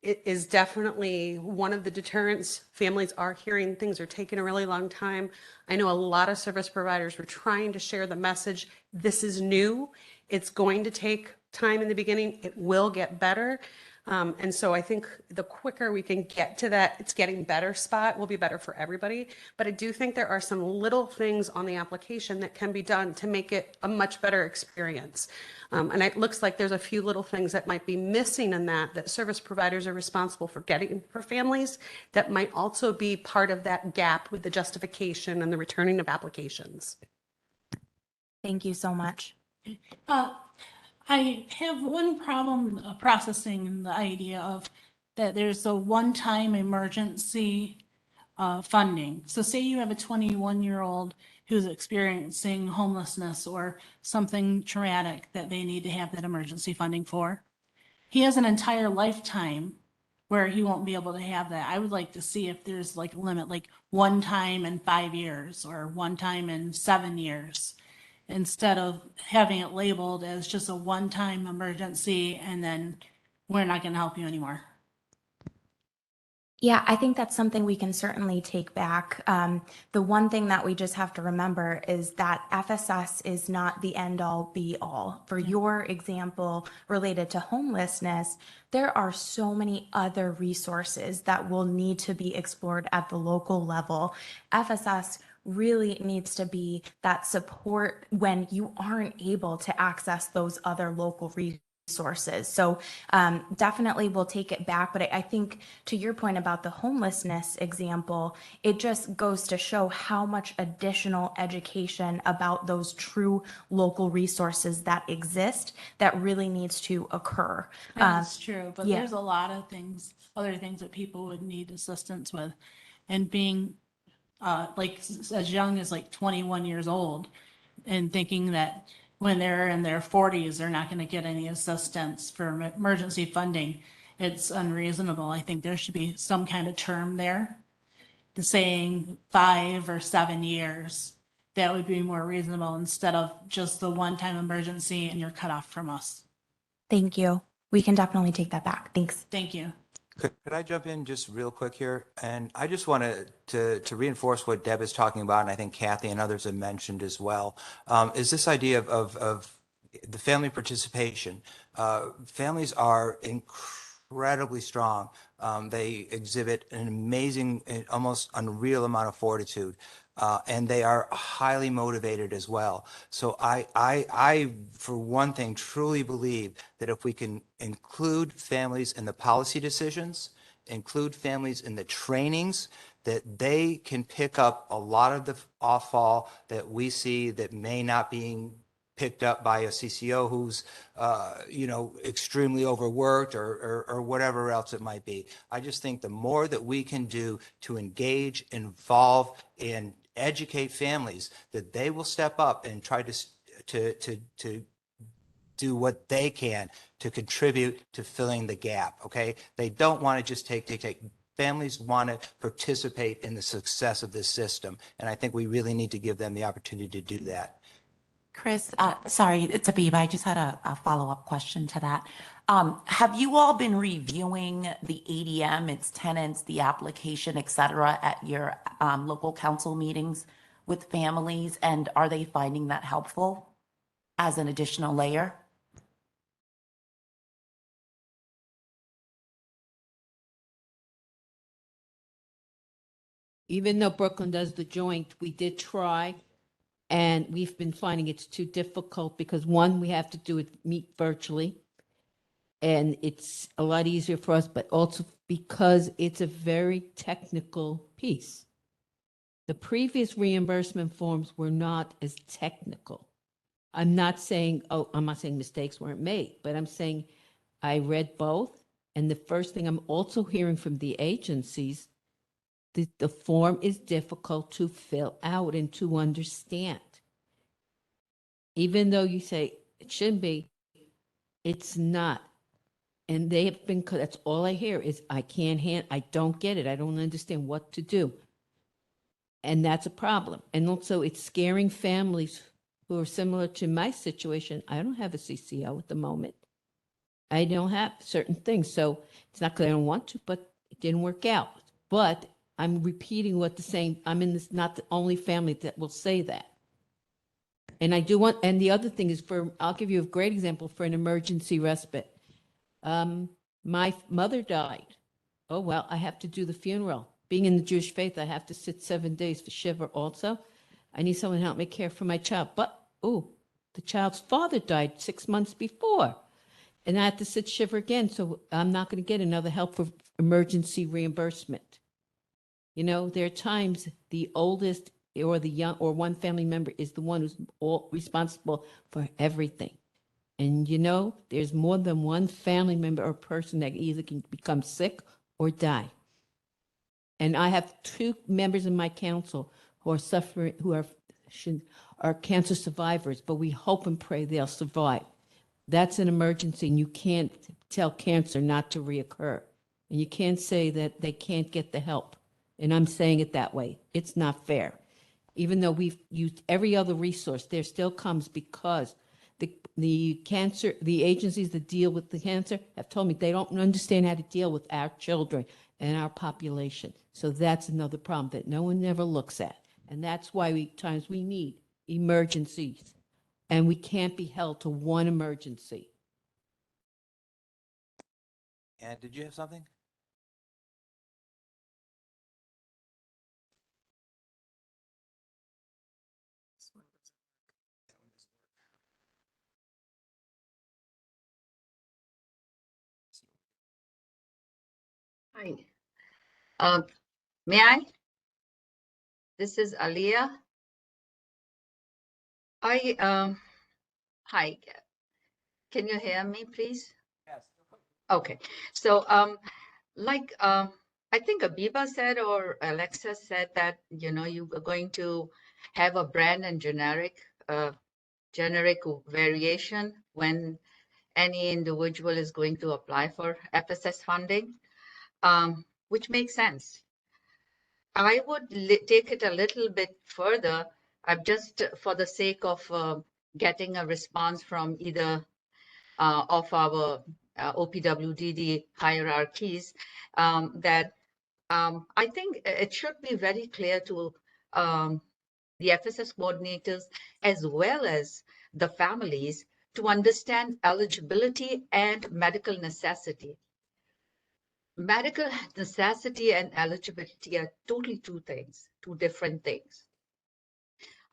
it is definitely one of the deterrents. Families are hearing things are taking a really long time. I know a lot of service providers were trying to share the message. This is new. It's going to take time in the beginning. It will get better. And so I think the quicker we can get to that, it's getting better spot will be better for everybody. But I do think there are some little things on the application that can be done to make it a much better experience. And it looks like there's a few little things that might be missing in that service providers are responsible for getting for families that might also be part of that gap with the justification and the returning of applications. Thank you so much. I have one problem processing the idea of that there's a one-time emergency funding. So say you have a 21-year-old who's experiencing homelessness or something traumatic that they need to have that emergency funding for. He has an entire lifetime where he won't be able to have that. I would like to see if there's like a limit, like one time in 5 years or one time in 7 years, instead of having it labeled as just a one-time emergency and then we're not going to help you anymore. Yeah, I think that's something we can certainly take back. The one thing that we just have to remember is that FSS is not the end all be all. For your example related to homelessness, there are so many other resources that will need to be explored at the local level. FSS really needs to be that support when you aren't able to access those other local resources. resources. So definitely we'll take it back. But I think to your point about the homelessness example, it just goes to show how much additional education about those true local resources that exist that really needs to occur. That's true, but yeah. there's a lot of things, other things that people would need assistance with. And being like as young as like 21 years old and thinking that when they're in their 40s, they're not going to get any assistance for emergency funding. It's unreasonable. I think there should be some kind of term there, the saying 5 or 7 years. That would be more reasonable instead of just the one-time emergency and you're cut off from us. Thank you. We can definitely take that back. Thanks. Thank you. Could I jump in just real quick here? And I just wanted to reinforce what Deb is talking about, and I think Kathy and others have mentioned as well, is this idea of the family participation. Families are incredibly strong. They exhibit an amazing, almost unreal amount of fortitude. And they are highly motivated as well. So I, for one thing, truly believe that if we can include families in the policy decisions, include families in the trainings, that they can pick up a lot of the off-fall that we see that may not being picked up by a CCO who's, extremely overworked or whatever else it might be. I just think the more that we can do to engage, involve, and educate families, that they will step up and try to do what they can to contribute to filling the gap. Okay, they don't want to just take. Families want to participate in the success of this system, and I think we really need to give them the opportunity to do that. Chris, sorry, it's Abiba. I just had a follow-up question to that. Have you all been reviewing the ADM, its tenants, the application, et cetera, at your local council meetings with families? And are they finding that helpful as an additional layer? Even though Brooklyn does the joint, we did try, and we've been finding it's too difficult because one, we have to do it meet virtually, and it's a lot easier for us, but also because it's a very technical piece. The previous reimbursement forms were not as technical. I'm not saying mistakes weren't made, but I'm saying I read both, and the first thing I'm also hearing from the agencies, the form is difficult to fill out and to understand. Even though you say it shouldn't be, it's not. And they have been, that's all I hear is I don't get it. I don't understand what to do. And that's a problem. And also it's scaring families who are similar to my situation. I don't have a CCO at the moment. I don't have certain things. So it's not because I don't want to, but it didn't work out. But I'm repeating what the same, I'm in this, not the only family that will say that. And I do want, and the other thing is I'll give you a great example for an emergency respite. My mother died. Oh, well, I have to do the funeral. Being in the Jewish faith, I have to sit 7 days for Shiva also. I need someone to help me care for my child. But, the child's father died 6 months before. And I have to sit Shiva again. So I'm not going to get another help for emergency reimbursement. There are times the oldest or the young or one family member is the one who's all responsible for everything. And there's more than one family member or person that either can become sick or die. And I have 2 members in my council who are suffering, who are cancer survivors, but we hope and pray they'll survive. That's an emergency, and you can't tell cancer not to reoccur. And you can't say that they can't get the help. And I'm saying it that way. It's not fair. Even though we've used every other resource, there still comes because the agencies that deal with the cancer have told me they don't understand how to deal with our children and our population. So that's another problem that no one ever looks at. And that's why we need emergencies. And we can't be held to one emergency. And did you have something? Hi. May I? This is Aliyah. Hi. Can you hear me, please? Yes. Okay. So, I think Abiba said or Alexa said that, you were going to have a brand and generic variation when any individual is going to apply for FSS funding, which makes sense. I would take it a little bit further. I've just, for the sake of getting a response from either of our OPWDD hierarchies, that I think it should be very clear to the FSS coordinators as well as the families to understand eligibility and medical necessity. Medical necessity and eligibility are totally two different things.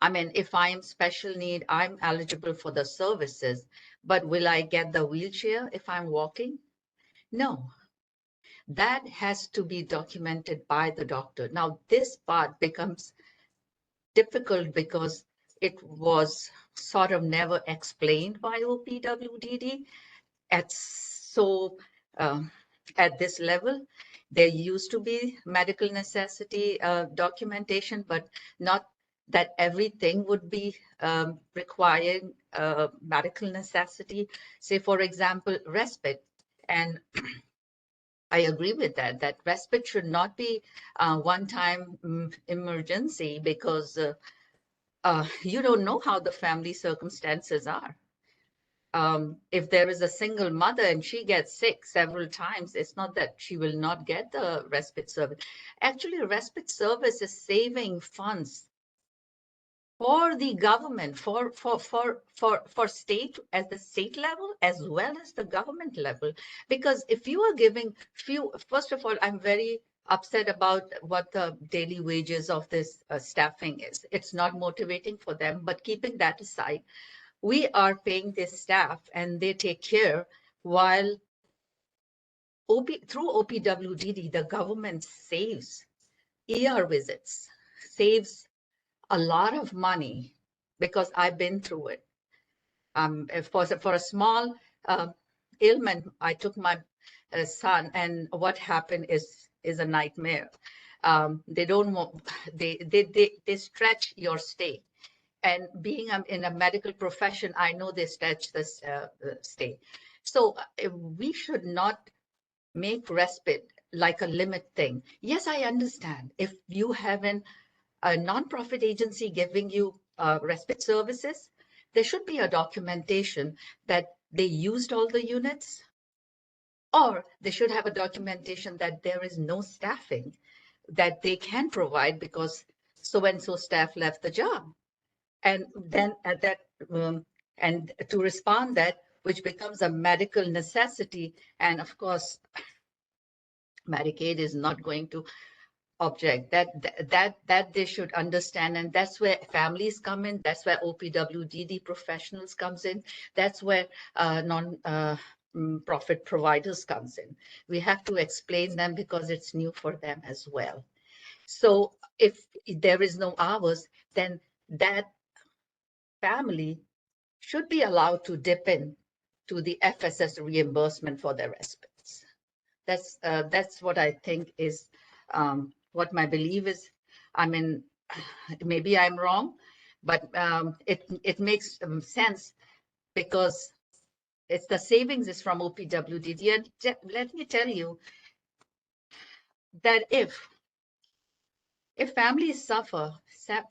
I mean, if I am special need, I'm eligible for the services, but will I get the wheelchair if I'm walking? No. That has to be documented by the doctor. Now, this part becomes difficult because it was sort of never explained by OPWDD at this level. There used to be medical necessity documentation, but not that everything would be requiring medical necessity. Say, for example, respite. And I agree with that respite should not be a one-time emergency because you don't know how the family circumstances are. If there is a single mother and she gets sick several times, it's not that she will not get the respite service. Actually, respite service is saving funds for the government, for state, at the state level, as well as the government level. Because if you are giving first of all, I'm very upset about what the daily wages of this staffing is. It's not motivating for them, but keeping that aside, we are paying this staff and they take care while through OPWDD, the government saves ER visits, saves a lot of money because I've been through it. For a small ailment, I took my son, and what happened is a nightmare. They don't want, they stretch your stay. And being in a medical profession, I know they stretch this stay. So we should not make respite like a limit thing. Yes, I understand. If you have a nonprofit agency giving you respite services, there should be a documentation that they used all the units, or they should have a documentation that there is no staffing that they can provide because so-and-so staff left the job. And then at that, and to respond that, which becomes a medical necessity. And of course, Medicaid is not going to object. That they should understand. And that's where families come in. That's where OPWDD professionals comes in. That's where non-profit providers comes in. We have to explain them because it's new for them as well. So if there is no hours, then that family should be allowed to dip in to the FSS reimbursement for their respites. That's what I think is what my belief is. I mean, maybe I'm wrong, but it makes sense because it's the savings is from OPWDD. And let me tell you that if families suffer,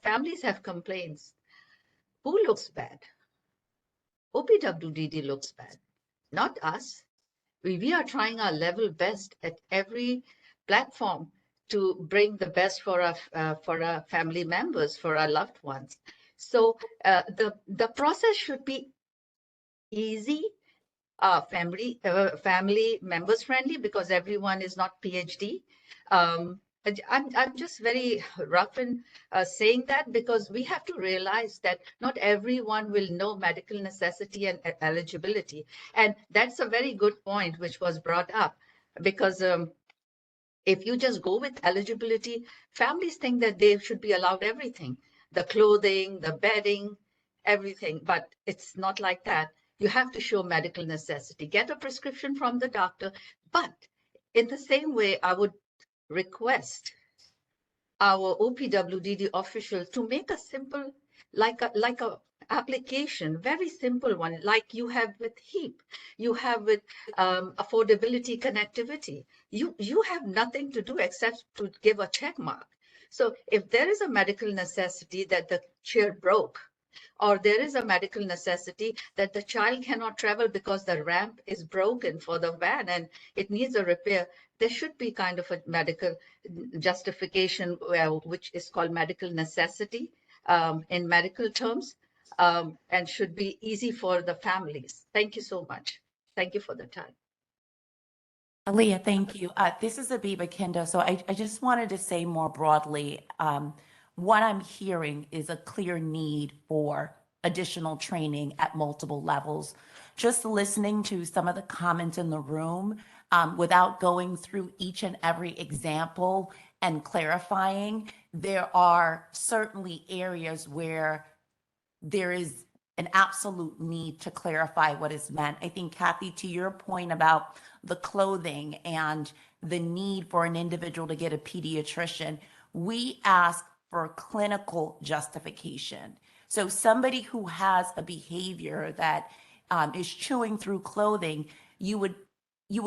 families have complaints, who looks bad? OPWDD looks bad, not us. We are trying our level best at every platform to bring the best for our family members, for our loved ones. So the process should be easy, family members friendly, because everyone is not PhD. I'm just very rough in saying that because we have to realize that not everyone will know medical necessity and eligibility. And that's a very good point which was brought up because If you just go with eligibility, families think that they should be allowed everything, the clothing, the bedding, everything, but it's not like that. You have to show medical necessity, get a prescription from the doctor. But in the same way, I would request our OPWDD officials to make a simple, like a application, very simple one, like you have with HEAP, you have with affordability connectivity. You have nothing to do except to give a check mark. So if there is a medical necessity that the chair broke, or there is a medical necessity that the child cannot travel because the ramp is broken for the van and it needs a repair, there should be kind of a medical justification, which is called medical necessity in medical terms, and should be easy for the families. Thank you so much. Thank you for the time. Aaliyah, thank you. This is Abiba Kindo. So I just wanted to say more broadly, what I'm hearing is a clear need for additional training at multiple levels. Just listening to some of the comments in the room, without going through each and every example and clarifying, there are certainly areas where there is an absolute need to clarify what is meant. I think, Kathy, to your point about the clothing and the need for an individual to get a pediatrician, we ask for clinical justification. So somebody who has a behavior that is chewing through clothing, you would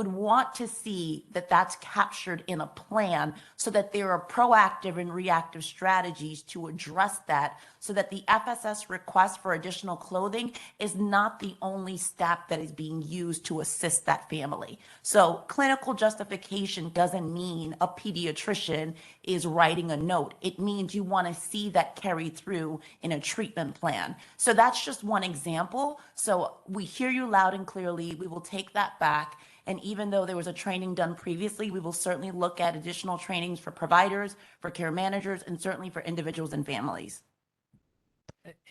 want to see that that's captured in a plan so that there are proactive and reactive strategies to address that, so that the FSS request for additional clothing is not the only step that is being used to assist that family. So clinical justification doesn't mean a pediatrician is writing a note. It means you want to see that carry through in a treatment plan. So that's just one example. So we hear you loud and clearly. We will take that back. And even though there was a training done previously, we will certainly look at additional trainings for providers, for care managers, and certainly for individuals and families.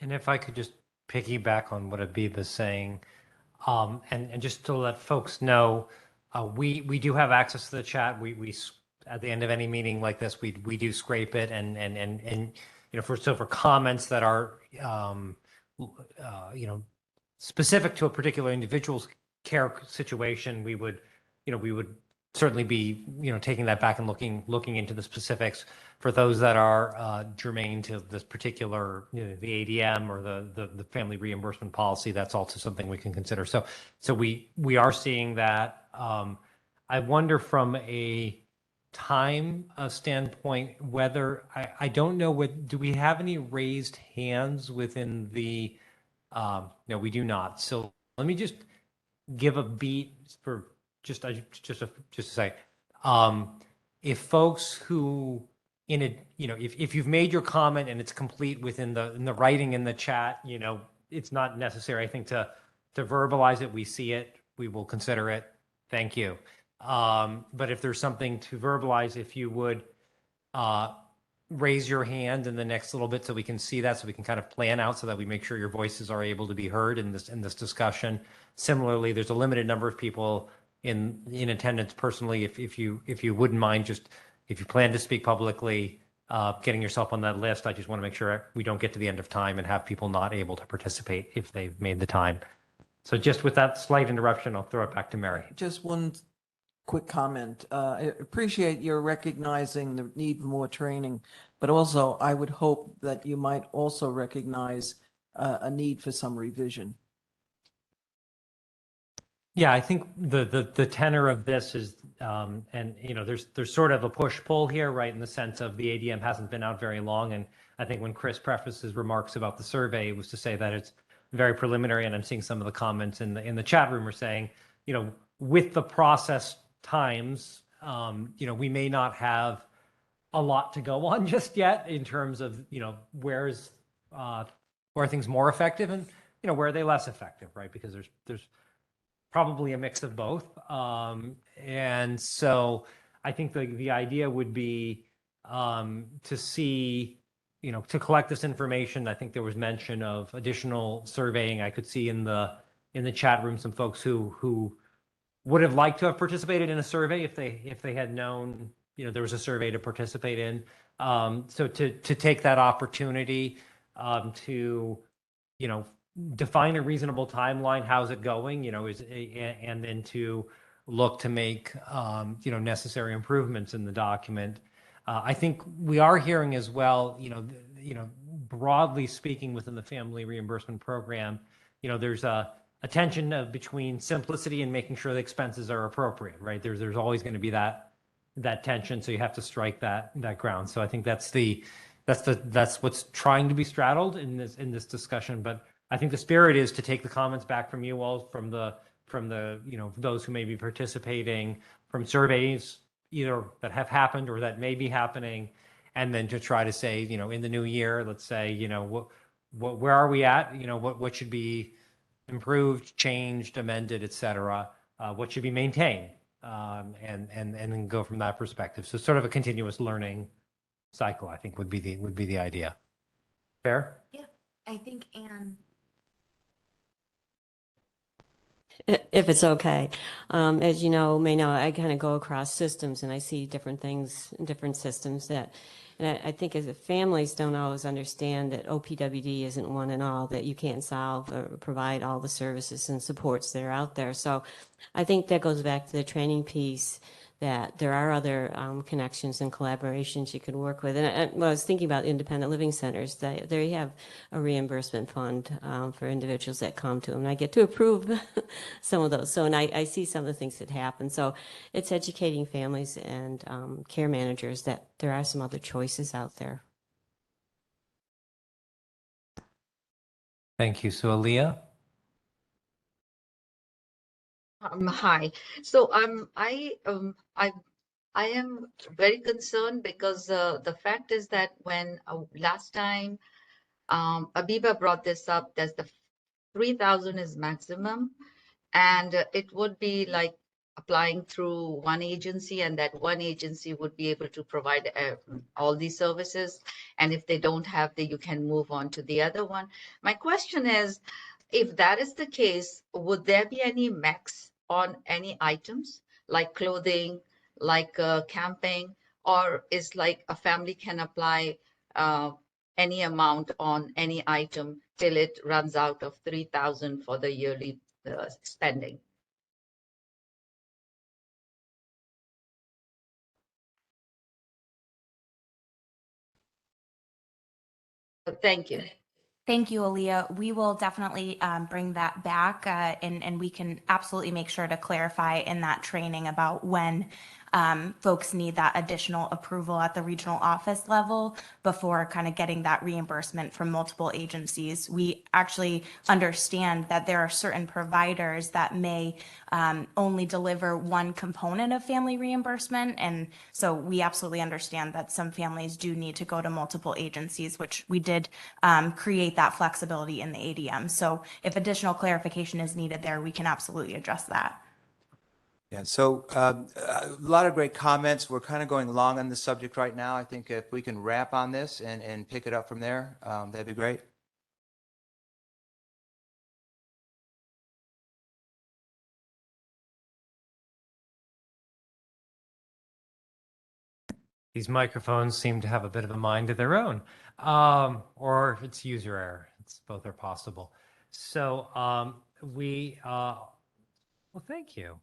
And if I could just piggyback on what Abib is saying, and just to let folks know, we do have access to the chat. We at the end of any meeting like this, we do scrape it, and for comments that are specific to a particular individual's care situation, we would certainly be taking that back and looking into the specifics. For those that are germane to this particular the ADM or the family reimbursement policy, that's also something we can consider. So we are seeing that. I wonder from a time standpoint whether I don't know do we have any raised hands within the no, we do not. So let me just give a beat for just a say. If folks who if you've made your comment and it's complete within the writing in the chat, it's not necessary, I think, to verbalize it. We see it, we will consider it. Thank you. But if there's something to verbalize, if you would raise your hand in the next little bit so we can see that, so we can kind of plan out so that we make sure your voices are able to be heard in this discussion. Similarly, there's a limited number of people in attendance personally. If you wouldn't mind, just if you plan to speak publicly, getting yourself on that list. I just want to make sure we don't get to the end of time and have people not able to participate if they've made the time. So just with that slight interruption, I'll throw it back to Mary. Just one quick comment. I appreciate your recognizing the need for more training, but also I would hope that you might also recognize a need for some revision. Yeah, I think the tenor of this is, and there's sort of a push-pull here, right, in the sense of the ADM hasn't been out very long, and I think when Chris prefaced his remarks about the survey, it was to say that it's very preliminary, and I'm seeing some of the comments in the chat room are saying, with the process times, we may not have a lot to go on just yet in terms of where are things more effective and where are they less effective, right? Because there's probably a mix of both. And so I think the idea would be to see, to collect this information. I think there was mention of additional surveying. I could see in the chat room some folks who would have liked to have participated in a survey if they had known there was a survey to participate in. So to take that opportunity to, define a reasonable timeline, how's it going, and then to look to make, necessary improvements in the document. I think we are hearing as well, broadly speaking within the family reimbursement program, there's a tension between simplicity and making sure the expenses are appropriate, right? There's always going to be that tension, so you have to strike that ground. So I think that's what's trying to be straddled in this discussion. But I think the spirit is to take the comments back from you all, from the those who may be participating, from surveys either that have happened or that may be happening, and then to try to say, in the new year, let's say, where are we at? What should be improved, changed, amended, et cetera? What should be maintained? And then go from that perspective. So sort of a continuous learning cycle, I think would be the idea. Fair? Yeah, I think Anne. If it's okay. As you may know, I kind of go across systems and I see different things in different systems and I think as families don't always understand that OPWD isn't one and all, that you can't solve or provide all the services and supports that are out there. So I think that goes back to the training piece, that there are other connections and collaborations you can work with. And I was thinking about independent living centers. They have a reimbursement fund for individuals that come to them. And I get to approve some of those. So, and I see some of the things that happen. So it's educating families and care managers that there are some other choices out there. Thank you. So Aaliyah? Hi. So I am very concerned because the fact is that when last time Abiba brought this up, there's the 3,000 is maximum, and it would be like applying through one agency, and that one agency would be able to provide all these services. And if they don't have, you can move on to the other one. My question is, if that is the case, would there be any max on any items like clothing, like camping, or is like a family can apply any amount on any item till it runs out of 3,000 for the yearly spending? Thank you. Thank you, Aaliyah. We will definitely bring that back and we can absolutely make sure to clarify in that training about when folks need that additional approval at the regional office level before kind of getting that reimbursement from multiple agencies. We actually understand that there are certain providers that may only deliver one component of family reimbursement. And so we absolutely understand that some families do need to go to multiple agencies, which we did create that flexibility in the ADM. So if additional clarification is needed there, we can absolutely address that. Yeah, so a lot of great comments. We're kind of going long on this subject right now. I think if we can wrap on this and pick it up from there, that'd be great. These microphones seem to have a bit of a mind of their own, or it's user error. Both are possible. So well, thank you.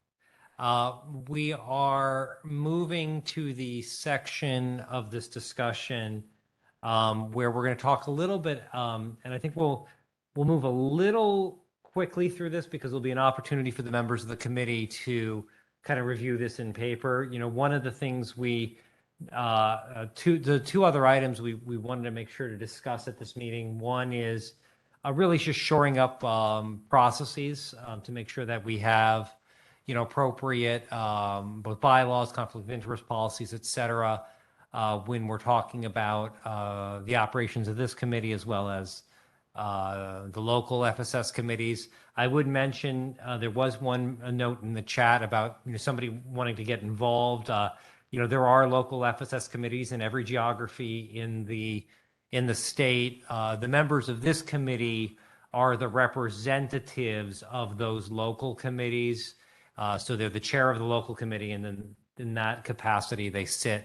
We are moving to the section of this discussion where we're going to talk a little bit, and I think we'll move a little quickly through this because there'll be an opportunity for the members of the committee to kind of review this in paper. One of the things the two other items we wanted to make sure to discuss at this meeting. One is really just shoring up processes to make sure that we have appropriate both bylaws, conflict of interest policies, et cetera, when we're talking about the operations of this committee as well as the local FSS committees. I would mention there was a note in the chat about somebody wanting to get involved. There are local FSS committees in every geography in the state. The members of this committee are the representatives of those local committees. So they're the chair of the local committee, and then in that capacity, they sit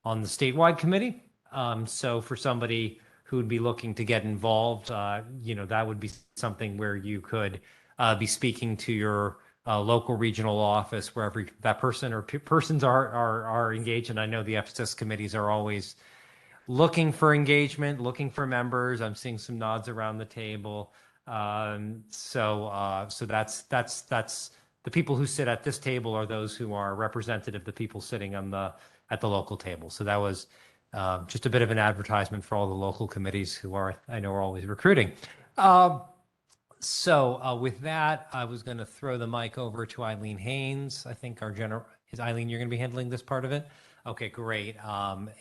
on the statewide committee. So for somebody who would be looking to get involved, that would be something where you could be speaking to your local regional office, wherever that person or persons are engaged. And I know the FSS committees are always looking for engagement, looking for members. I'm seeing some nods around the table. So that's the people who sit at this table are those who are representative, the people sitting at the local table. So that was just a bit of an advertisement for all the local committees who I know are always recruiting. So with that, I was going to throw the mic over to Eileen Haynes. I think is Eileen, you're going to be handling this part of it? Okay, great.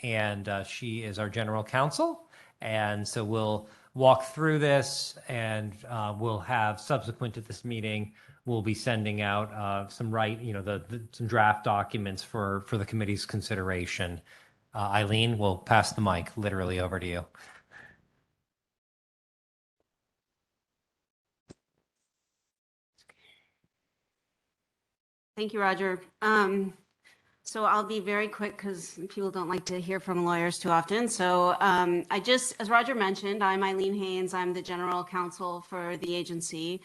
And she is our general counsel. And so we'll walk through this, and we'll have, subsequent to this meeting, we'll be sending out some some draft documents for the committee's consideration. Eileen, we'll pass the mic literally over to you. Thank you, Roger. So I'll be very quick because people don't like to hear from lawyers too often. So as Roger mentioned, I'm Eileen Haynes. I'm the general counsel for the agency.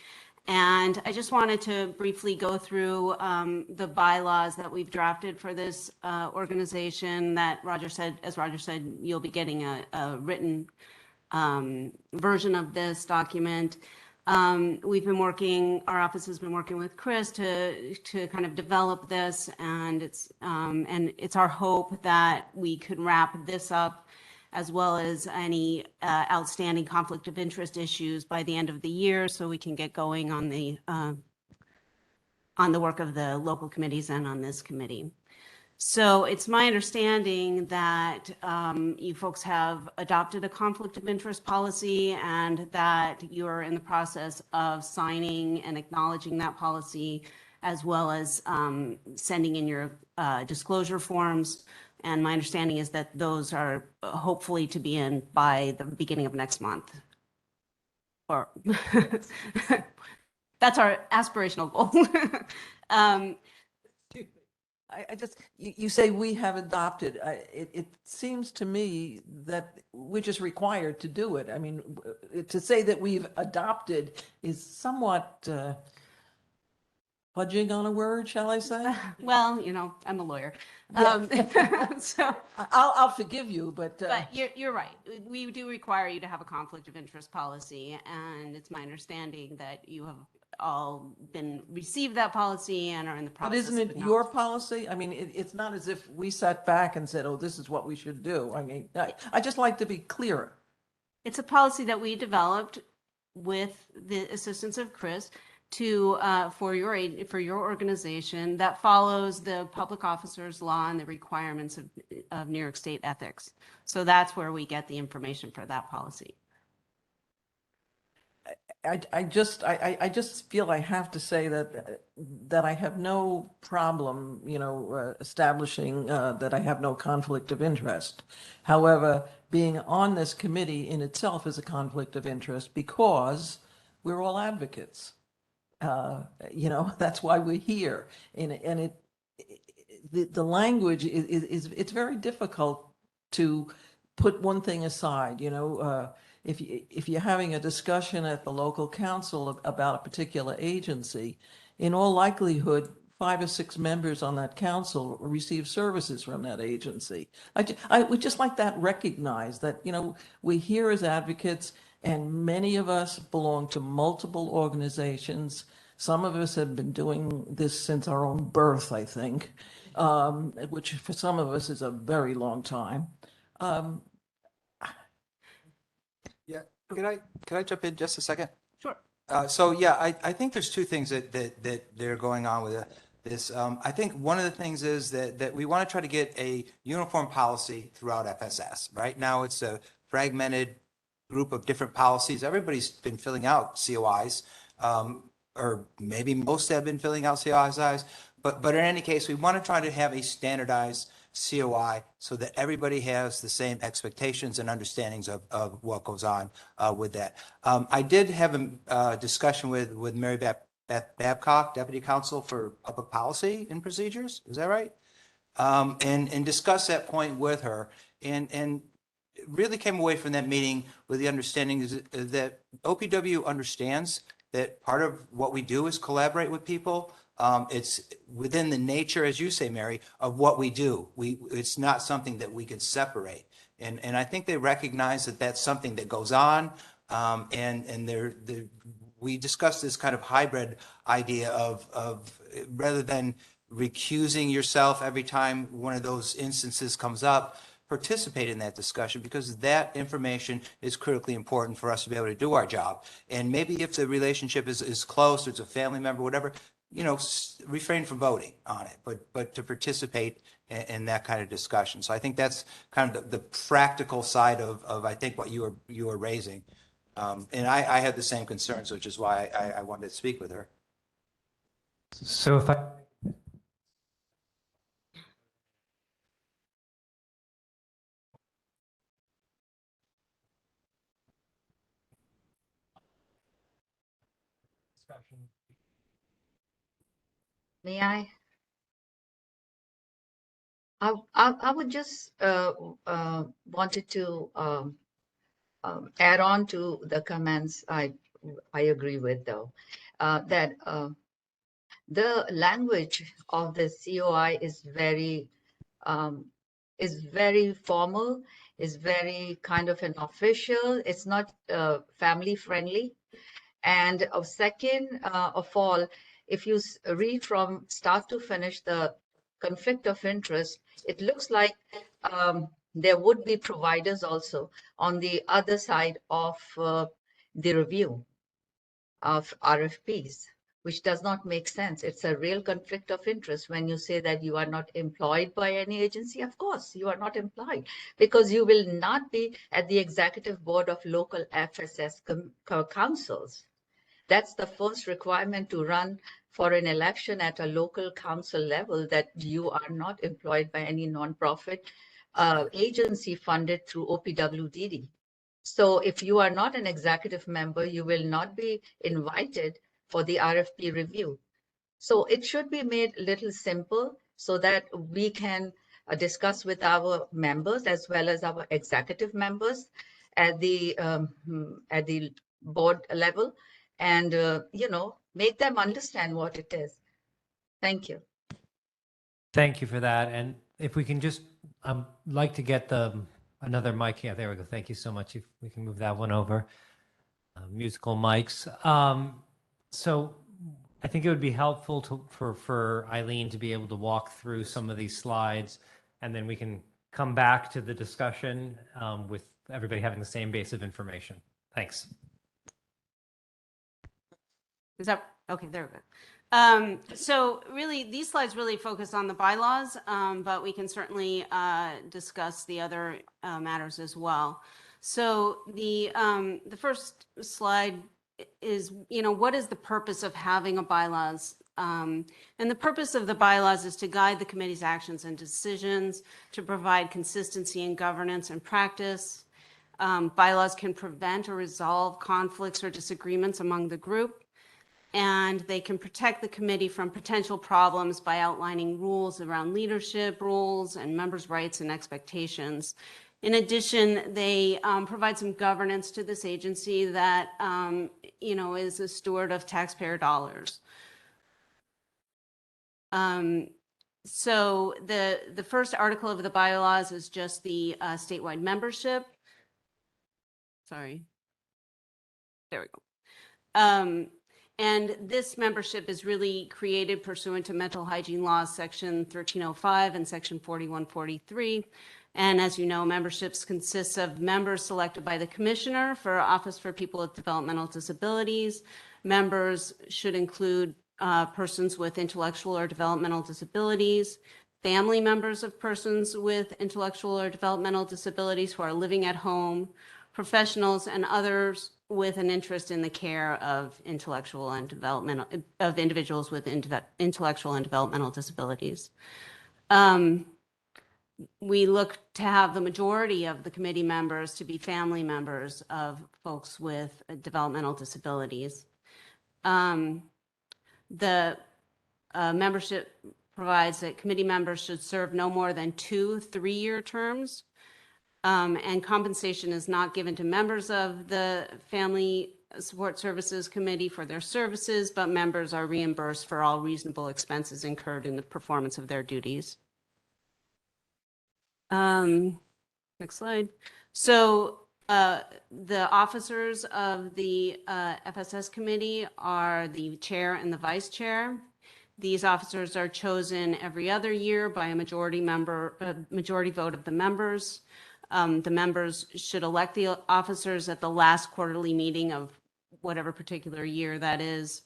And I just wanted to briefly go through the bylaws that we've drafted for this organization that as Roger said, you'll be getting a written version of this document. Our office has been working with Chris to kind of develop this, and it's our hope that we could wrap this up as well as any outstanding conflict of interest issues by the end of the year, so we can get going on the work of the local committees and on this committee. So it's my understanding that you folks have adopted a conflict of interest policy and that you're in the process of signing and acknowledging that policy, as well as sending in your disclosure forms. And my understanding is that those are hopefully to be in by the beginning of next month. Or that's our aspirational goal. You say we have adopted. It seems to me that we're just required to do it. I mean, to say that we've adopted is somewhat fudging on a word, shall I say? Well, I'm a lawyer. So I'll forgive you, but you're right. We do require you to have a conflict of interest policy, and it's my understanding that you have all received that policy and are in the process. But isn't it your policy? I mean, it's not as if we sat back and said, oh, this is what we should do. I mean, I just like to be clearer. It's a policy that we developed with the assistance of Chris for your organization that follows the public officers law and the requirements of New York State ethics. So that's where we get the information for that policy. I just feel I have to say that I have no problem, establishing that I have no conflict of interest. However, being on this committee in itself is a conflict of interest because we're all advocates. That's why we're here. And the language it's very difficult to put one thing aside, if you're having a discussion at the local council about a particular agency, in all likelihood, 5 or 6 members on that council receive services from that agency. I would just like that recognized that, we're here as advocates, and many of us belong to multiple organizations. Some of us have been doing this since our own birth, I think, which for some of us is a very long time. Yeah, can I jump in just a second? Sure. So yeah, I think there's 2 things that are going on with this. I think one of the things is that we want to try to get a uniform policy throughout FSS. Right now, it's a fragmented group of different policies. Everybody's been filling out COIs, or maybe most have been filling out COIs. But in any case, we want to try to have a standardized COI so that everybody has the same expectations and understandings of what goes on with that. I did have a discussion with Mary Beth Babcock, Deputy Counsel for Public Policy and Procedures. Is that right? and discussed that point with her. And really came away from that meeting with the understanding that OPW understands that part of what we do is collaborate with people. It's within the nature, as you say, Mary, of what we do. It's not something that we can separate. And I think they recognize that that's something that goes on. We discussed this kind of hybrid idea of rather than recusing yourself every time one of those instances comes up, participate in that discussion, because that information is critically important for us to be able to do our job. And maybe if the relationship is close, or it's a family member, whatever, refrain from voting on it, but to participate in that kind of discussion. So I think that's kind of the practical side of I think what you were raising. And I had the same concerns, which is why I wanted to speak with her. So if I May I? I would just wanted to add on to the comments I agree with, though, that the language of the COI is very formal, is very kind of an official. It's not family friendly. And second of all, if you read from start to finish the conflict of interest, it looks like there would be providers also on the other side of the review of RFPs, which does not make sense. It's a real conflict of interest when you say that you are not employed by any agency. Of course, you are not employed, because you will not be at the executive board of local FSS councils. That's the first requirement to run for an election at a local council level, that you are not employed by any nonprofit agency funded through OPWDD. So if you are not an executive member, you will not be invited for the RFP review. So it should be made a little simple so that we can discuss with our members as well as our executive members at the board level, and make them understand what it is. Thank you. Thank you for that. And if we can just, like to get another mic. Yeah, there we go. Thank you so much. If we can move that one over. Musical mics. So I think it would be helpful for Eileen to be able to walk through some of these slides, and then we can come back to the discussion with everybody having the same base of information. Thanks. Is that, okay, there we go. So really, these slides really focus on the bylaws, but we can certainly discuss the other matters as well. So the first slide is, what is the purpose of having a bylaws? And the purpose of the bylaws is to guide the committee's actions and decisions, to provide consistency in governance and practice. Bylaws can prevent or resolve conflicts or disagreements among the group, and they can protect the committee from potential problems by outlining rules around leadership roles and members' rights and expectations. In addition, they provide some governance to this agency that, is a steward of taxpayer dollars. So the first article of the bylaws is just the statewide membership. Sorry. There we go. And this membership is really created pursuant to mental hygiene laws, section 1305 and section 4143. And as you know, memberships consists of members selected by the commissioner for Office for People with Developmental Disabilities. Members should include persons with intellectual or developmental disabilities, family members of persons with intellectual or developmental disabilities who are living at home, professionals, and others with an interest in the care of intellectual and developmental, of individuals with intellectual and developmental disabilities. We look to have the majority of the committee members to be family members of folks with developmental disabilities. The membership provides that committee members should serve no more than 2 3-year terms. And compensation is not given to members of the Family Support Services Committee for their services, but members are reimbursed for all reasonable expenses incurred in the performance of their duties. Next slide. So the officers of the FSS committee are the chair and the vice chair. These officers are chosen every other year by a majority vote of the members. The members should elect the officers at the last quarterly meeting of whatever particular year that is.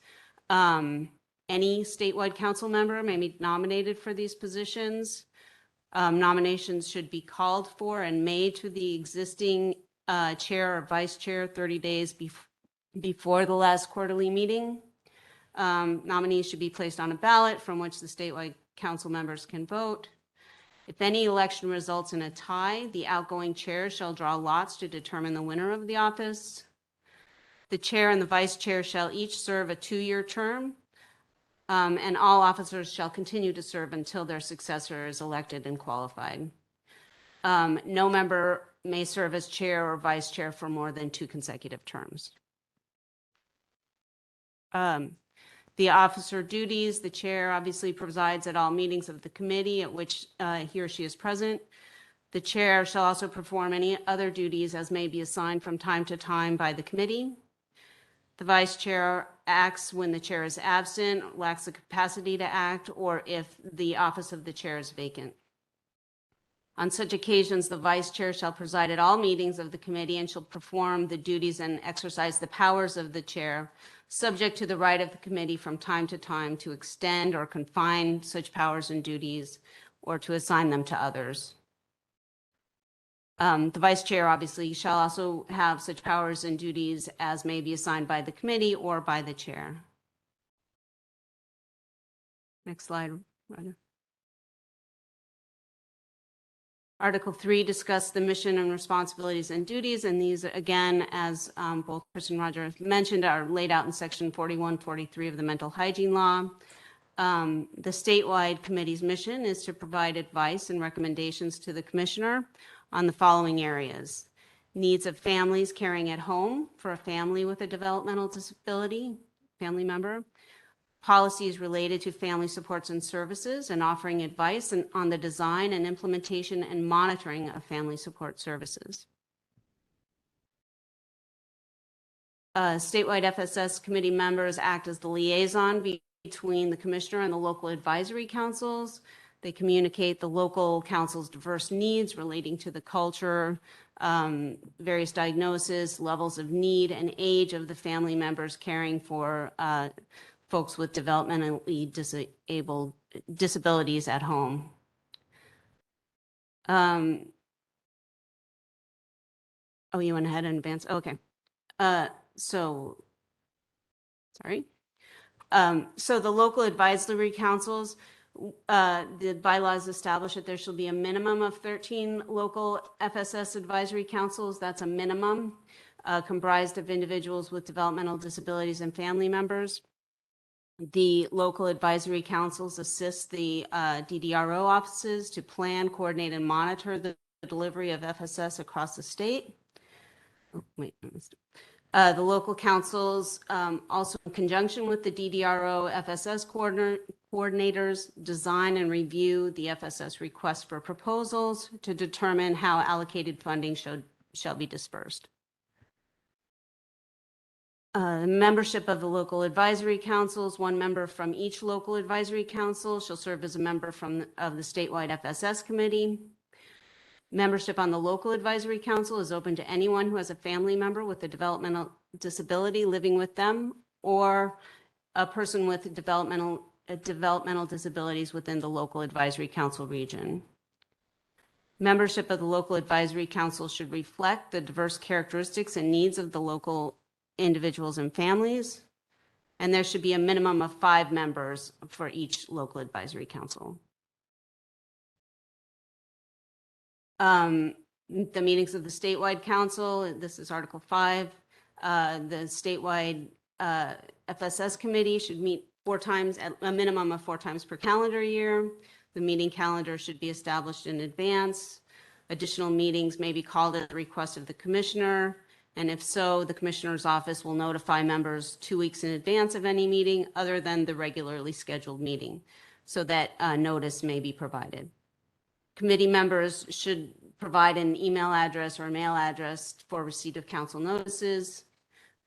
Any statewide council member may be nominated for these positions. Nominations should be called for and made to the existing chair or vice chair 30 days before the last quarterly meeting. Nominees should be placed on a ballot from which the statewide council members can vote. If any election results in a tie, the outgoing chair shall draw lots to determine the winner of the office. The chair and the vice chair shall each serve a 2-year term, and all officers shall continue to serve until their successor is elected and qualified. No member may serve as chair or vice chair for more than 2 consecutive terms. The officer duties, the chair obviously presides at all meetings of the committee at which he or she is present. The chair shall also perform any other duties as may be assigned from time to time by the committee. The vice chair acts when the chair is absent, lacks the capacity to act, or if the office of the chair is vacant. On such occasions, the vice chair shall preside at all meetings of the committee and shall perform the duties and exercise the powers of the chair, subject to the right of the committee from time to time to extend or confine such powers and duties or to assign them to others. The vice chair obviously shall also have such powers and duties as may be assigned by the committee or by the chair. Next slide, Ryder. Article 3 discuss the mission and responsibilities and duties, and these, again, as both Chris and Roger mentioned, are laid out in section 4143 of the Mental Hygiene Law. The statewide committee's mission is to provide advice and recommendations to the commissioner on the following areas: needs of families caring at home for a family with a developmental disability, family member, policies related to family supports and services, and offering advice on the design and implementation and monitoring of family support services. Statewide FSS committee members act as the liaison between the commissioner and the local advisory councils. They communicate the local council's diverse needs relating to the culture, various diagnoses, levels of need, and age of the family members caring for folks with developmentally disabled disabilities at home. Oh, you went ahead in advance. Okay. So the local advisory councils, the bylaws establish that there shall be a minimum of 13 local FSS advisory councils. That's a minimum, comprised of individuals with developmental disabilities and family members. The local advisory councils assist the DDRO offices to plan, coordinate, and monitor the delivery of FSS across the state. Oh, wait. The local councils, also in conjunction with the DDRO FSS coordinators, design and review the FSS request for proposals to determine how allocated funding shall be dispersed. Membership of the local advisory councils, one member from each local advisory council shall serve as a member of the statewide FSS committee. Membership on the local advisory council is open to anyone who has a family member with a developmental disability living with them or a person with developmental disabilities within the local advisory council region. Membership of the local advisory council should reflect the diverse characteristics and needs of the local individuals and families, and there should be a minimum of 5 members for each local advisory council. The meetings of the statewide council, this is Article 5. The statewide FSS committee should meet 4 times, at a minimum of 4 times per calendar year. The meeting calendar should be established in advance. Additional meetings may be called at the request of the commissioner. And if so, the commissioner's office will notify members 2 weeks in advance of any meeting other than the regularly scheduled meeting, so that notice may be provided. Committee members should provide an email address or a mail address for receipt of council notices.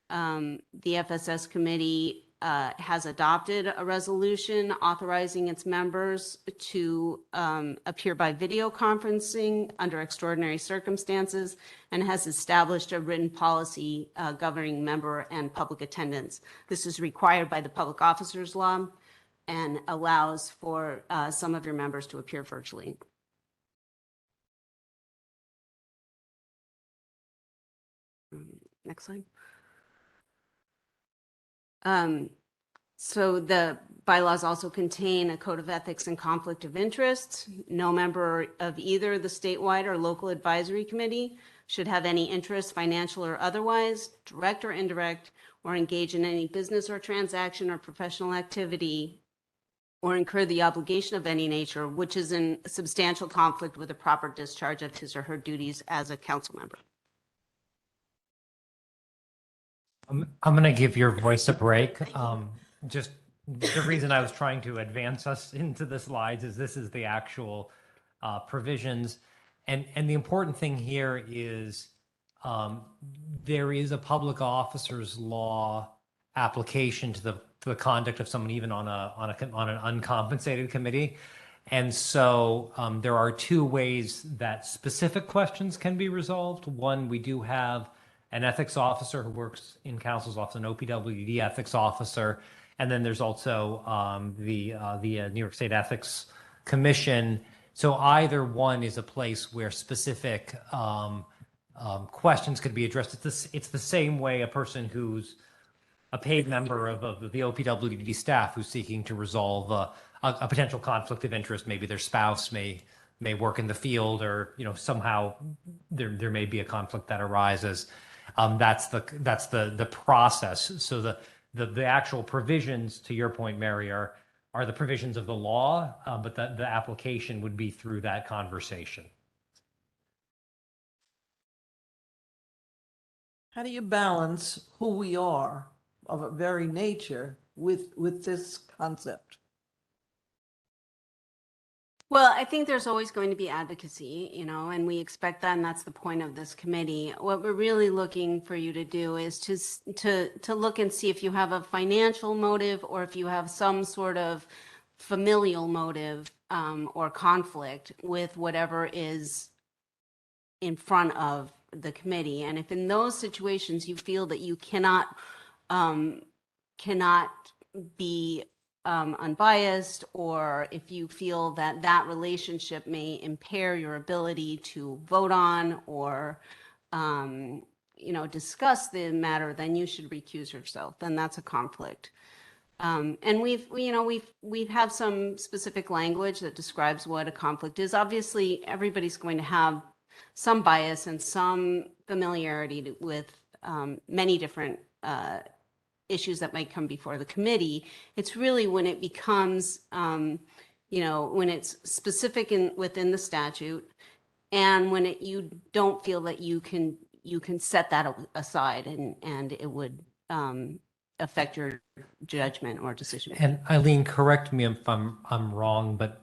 The FSS committee has adopted a resolution authorizing its members to appear by video conferencing under extraordinary circumstances, and has established a written policy governing member and public attendance. This is required by the Public Officers Law and allows for some of your members to appear virtually. Next slide. So the bylaws also contain a code of ethics and conflict of interest. No member of either the statewide or local advisory committee should have any interest, financial or otherwise, direct or indirect, or engage in any business or transaction or professional activity, or incur the obligation of any nature which is in substantial conflict with the proper discharge of his or her duties as a council member. I'm going to give your voice a break. Just the reason I was trying to advance us into the slides is this is the actual provisions. And the important thing here is there is a public officers law application to the conduct of someone even on an uncompensated committee. And so there are 2 ways that specific questions can be resolved. One, we do have an ethics officer who works in council's office, an OPWD ethics officer. And then there's also the New York State Ethics Commission. So either one is a place where specific questions could be addressed. It's the same way a person who's a paid member of the OPWD staff who's seeking to resolve a potential conflict of interest. Maybe their spouse may work in the field, or somehow there may be a conflict that arises. That's the process. So the actual provisions, to your point, Mary, are the provisions of the law, but the application would be through that conversation. How do you balance who we are of a very nature with this concept? Well, I think there's always going to be advocacy, and we expect that, and that's the point of this committee. What we're really looking for you to do is to look and see if you have a financial motive, or if you have some sort of familial motive or conflict with whatever is in front of the committee. And if in those situations you feel that you cannot be unbiased, or if you feel that that relationship may impair your ability to vote on or discuss the matter, then you should recuse yourself. Then that's a conflict. And we have some specific language that describes what a conflict is. Obviously, everybody's going to have some bias and some familiarity with many different issues that might come before the committee. It's really when it becomes, when it's specific within the statute, and when you don't feel that you can set that aside, and it would affect your judgment or decision. And Eileen, correct me if I'm wrong, but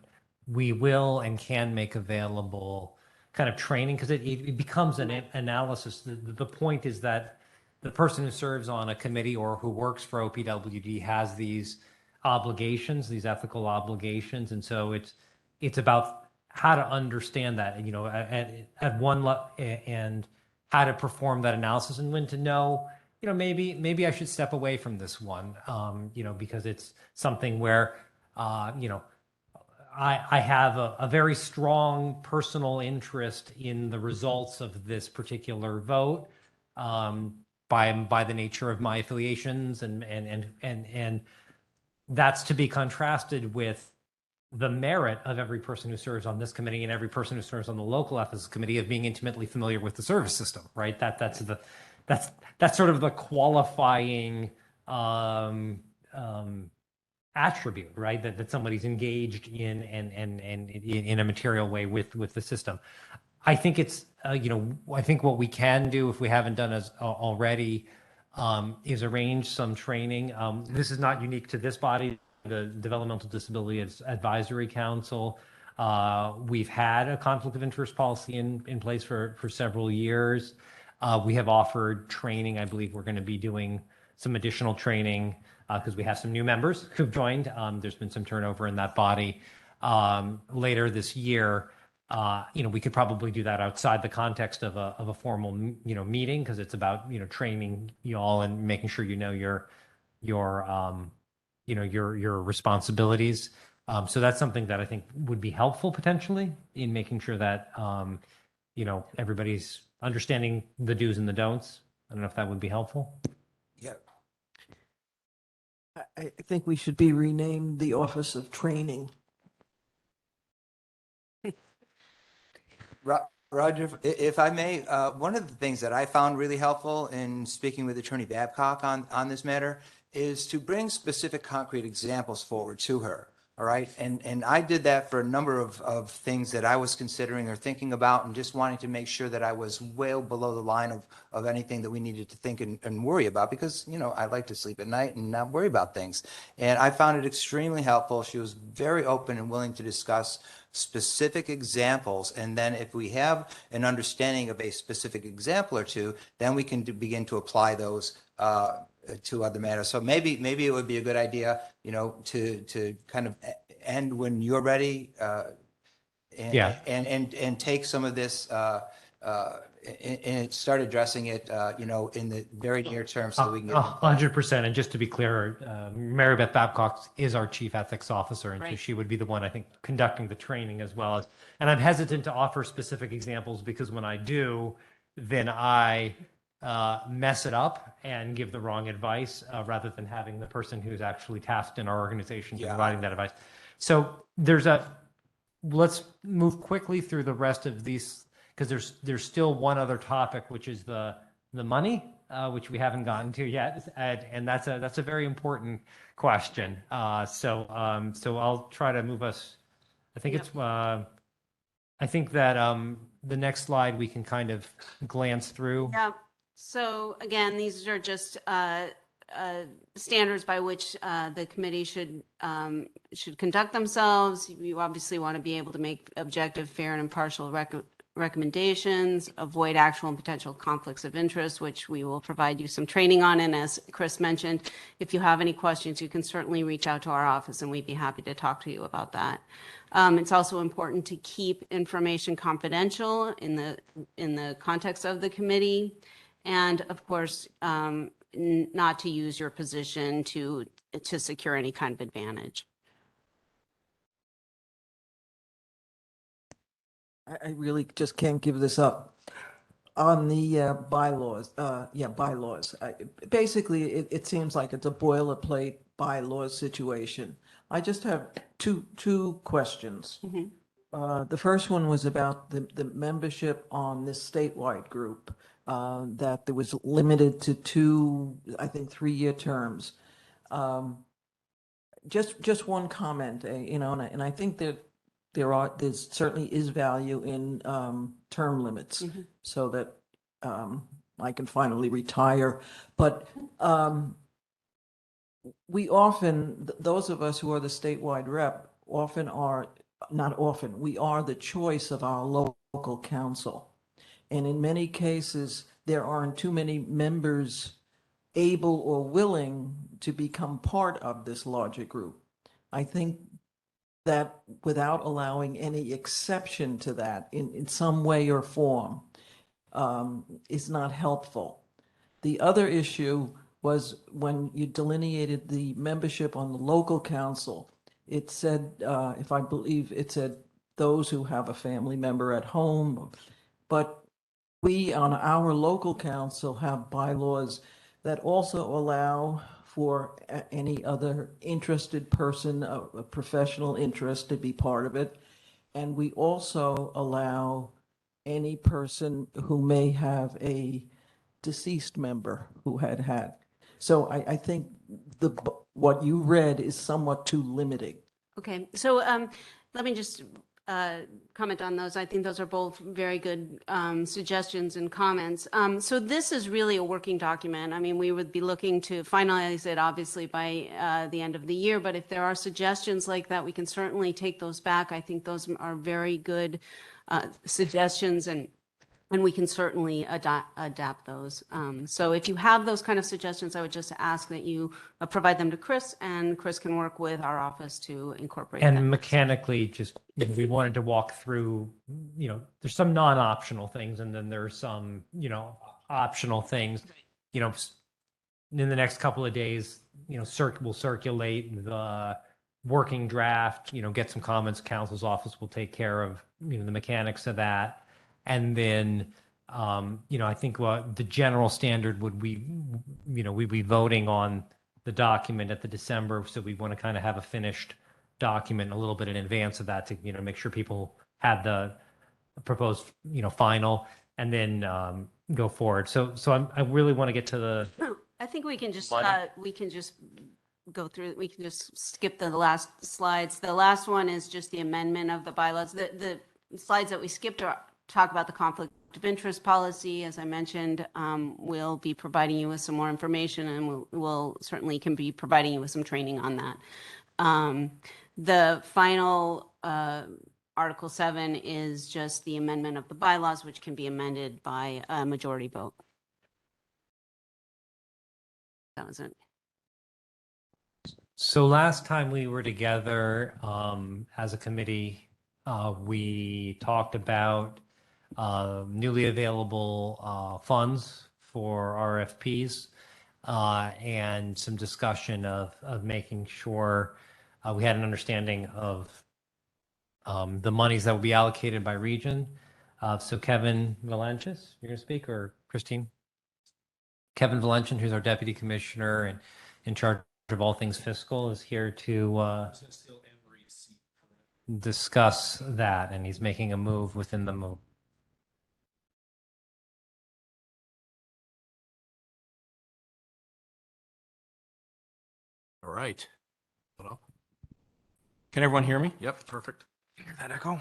we will and can make available kind of training, because it becomes an analysis. The point is that the person who serves on a committee or who works for OPWD has these obligations, these ethical obligations. And so it's about how to understand that, at one level, and how to perform that analysis, and when to know, maybe I should step away from this one, because it's something where, I have a very strong personal interest in the results of this particular vote, by the nature of my affiliations, and that's to be contrasted with the merit of every person who serves on this committee and every person who serves on the local FSS committee of being intimately familiar with the service system, right? That's sort of the qualifying attribute, right? That somebody's engaged in and in a material way with the system. I think it's, I think what we can do if we haven't done as already is arrange some training. This is not unique to this body, the Developmental Disability Advisory Council. We've had a conflict of interest policy in place for several years. We have offered training. I believe we're going to be doing some additional training because we have some new members who've joined. There's been some turnover in that body. Later this year, we could probably do that outside the context of a formal, meeting, because it's about, training you all and making sure your responsibilities. So that's something that I think would be helpful potentially in making sure that, everybody's understanding the do's and the don'ts. I don't know if that would be helpful. Yeah. I think we should be renamed the Office of Training. Roger, if I may, one of the things that I found really helpful in speaking with Attorney Babcock on this matter is to bring specific concrete examples forward to her. All right. And I did that for a number of things that I was considering or thinking about, and just wanting to make sure that I was well below the line of anything that we needed to think and worry about, because, I like to sleep at night and not worry about things. And I found it extremely helpful. She was very open and willing to discuss specific examples. And then if we have an understanding of a specific example or two, then we can begin to apply those to other matters. So maybe it would be a good idea, to kind of end when you're ready, and take some of this and start addressing it, in the very near term, so we can get 100%. And just to be clear, Mary Beth Babcock is our chief ethics officer, and so Right. she would be the one, I think, conducting the training as well as. And I'm hesitant to offer specific examples because when I do, then I mess it up and give the wrong advice rather than having the person who's actually tasked in our organization to providing that advice. So let's move quickly through the rest of these, because there's still one other topic, which is the money, which we haven't gotten to yet, and that's a very important question. So I'll try to move us. I think I think that the next slide we can kind of glance through. Yeah. So again, these are just standards by which the committee should conduct themselves. You obviously want to be able to make objective, fair, and impartial recommendations, avoid actual and potential conflicts of interest, which we will provide you some training on. And as Chris mentioned, if you have any questions, you can certainly reach out to our office and we'd be happy to talk to you about that. It's also important to keep information confidential in the context of the committee. And of course, not to use your position to secure any kind of advantage. I really just can't give this up. On the bylaws, bylaws. Basically, it seems like it's a boilerplate bylaws situation. I just have two questions. The first one was about the membership on this statewide group, that there was limited to 2, I think 3-year terms. Just one comment, and I think that there certainly is value in term limits, so that I can finally retire. But we often, those of us who are the statewide rep, we are the choice of our local council. And in many cases, there aren't too many members able or willing to become part of this larger group. I think that without allowing any exception to that in some way or form is not helpful. The other issue was when you delineated the membership on the local council, it said, if I believe it said those who have a family member at home, but we on our local council have bylaws that also allow for any other interested person, a professional interest, to be part of it. And we also allow any person who may have a deceased member who had. So I think what you read is somewhat too limiting. Okay, so let me just comment on those. I think those are both very good suggestions and comments. So this is really a working document. I mean, we would be looking to finalize it obviously by the end of the year, but if there are suggestions like that, we can certainly take those back. I think those are very good suggestions, and we can certainly adapt those. So if you have those kind of suggestions, I would just ask that you provide them to Chris, and Chris can work with our office to incorporate them. And mechanically, just, we wanted to walk through, there's some non-optional things, and then there's some, optional things. In the next couple of days, we'll circulate the working draft, get some comments. Counsel's office will take care of, the mechanics of that. And then, I think the general standard would we'd be voting on the document at the December. So we want to kind of have a finished document a little bit in advance of that to, make sure people had the proposed, final, and then go forward. So I really want to get to the. I think we can just Money. Go through. We can just skip the last slides. The last one is just the amendment of the bylaws. The slides that we skipped talk about the conflict of interest policy. As I mentioned, we'll be providing you with some more information, and we'll certainly can be providing you with some training on that. The final Article 7 is just the amendment of the bylaws, which can be amended by a majority vote. That was it. So last time we were together as a committee, we talked about newly available funds for RFPs and some discussion of making sure we had an understanding of the monies that will be allocated by region. So Kevin Valencius, you're going to speak, or Christine? Kevin Valencian, who's our deputy commissioner and in charge of all things fiscal, is here to discuss that, and he's making a move within the move. All right. Hello. Can everyone hear me? Yep, perfect. Hear that echo? All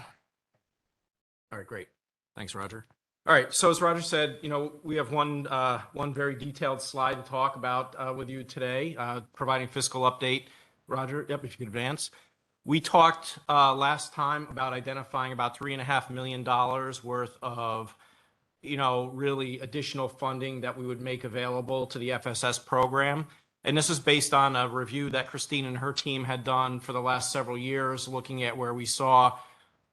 right, great. Thanks, Roger. All right, so as Roger said, we have one very detailed slide to talk about with you today, providing fiscal update. Roger, yep, if you could advance. We talked last time about identifying about $3.5 million worth of, really additional funding that we would make available to the FSS program. And this is based on a review that Christine and her team had done for the last several years, looking at where we saw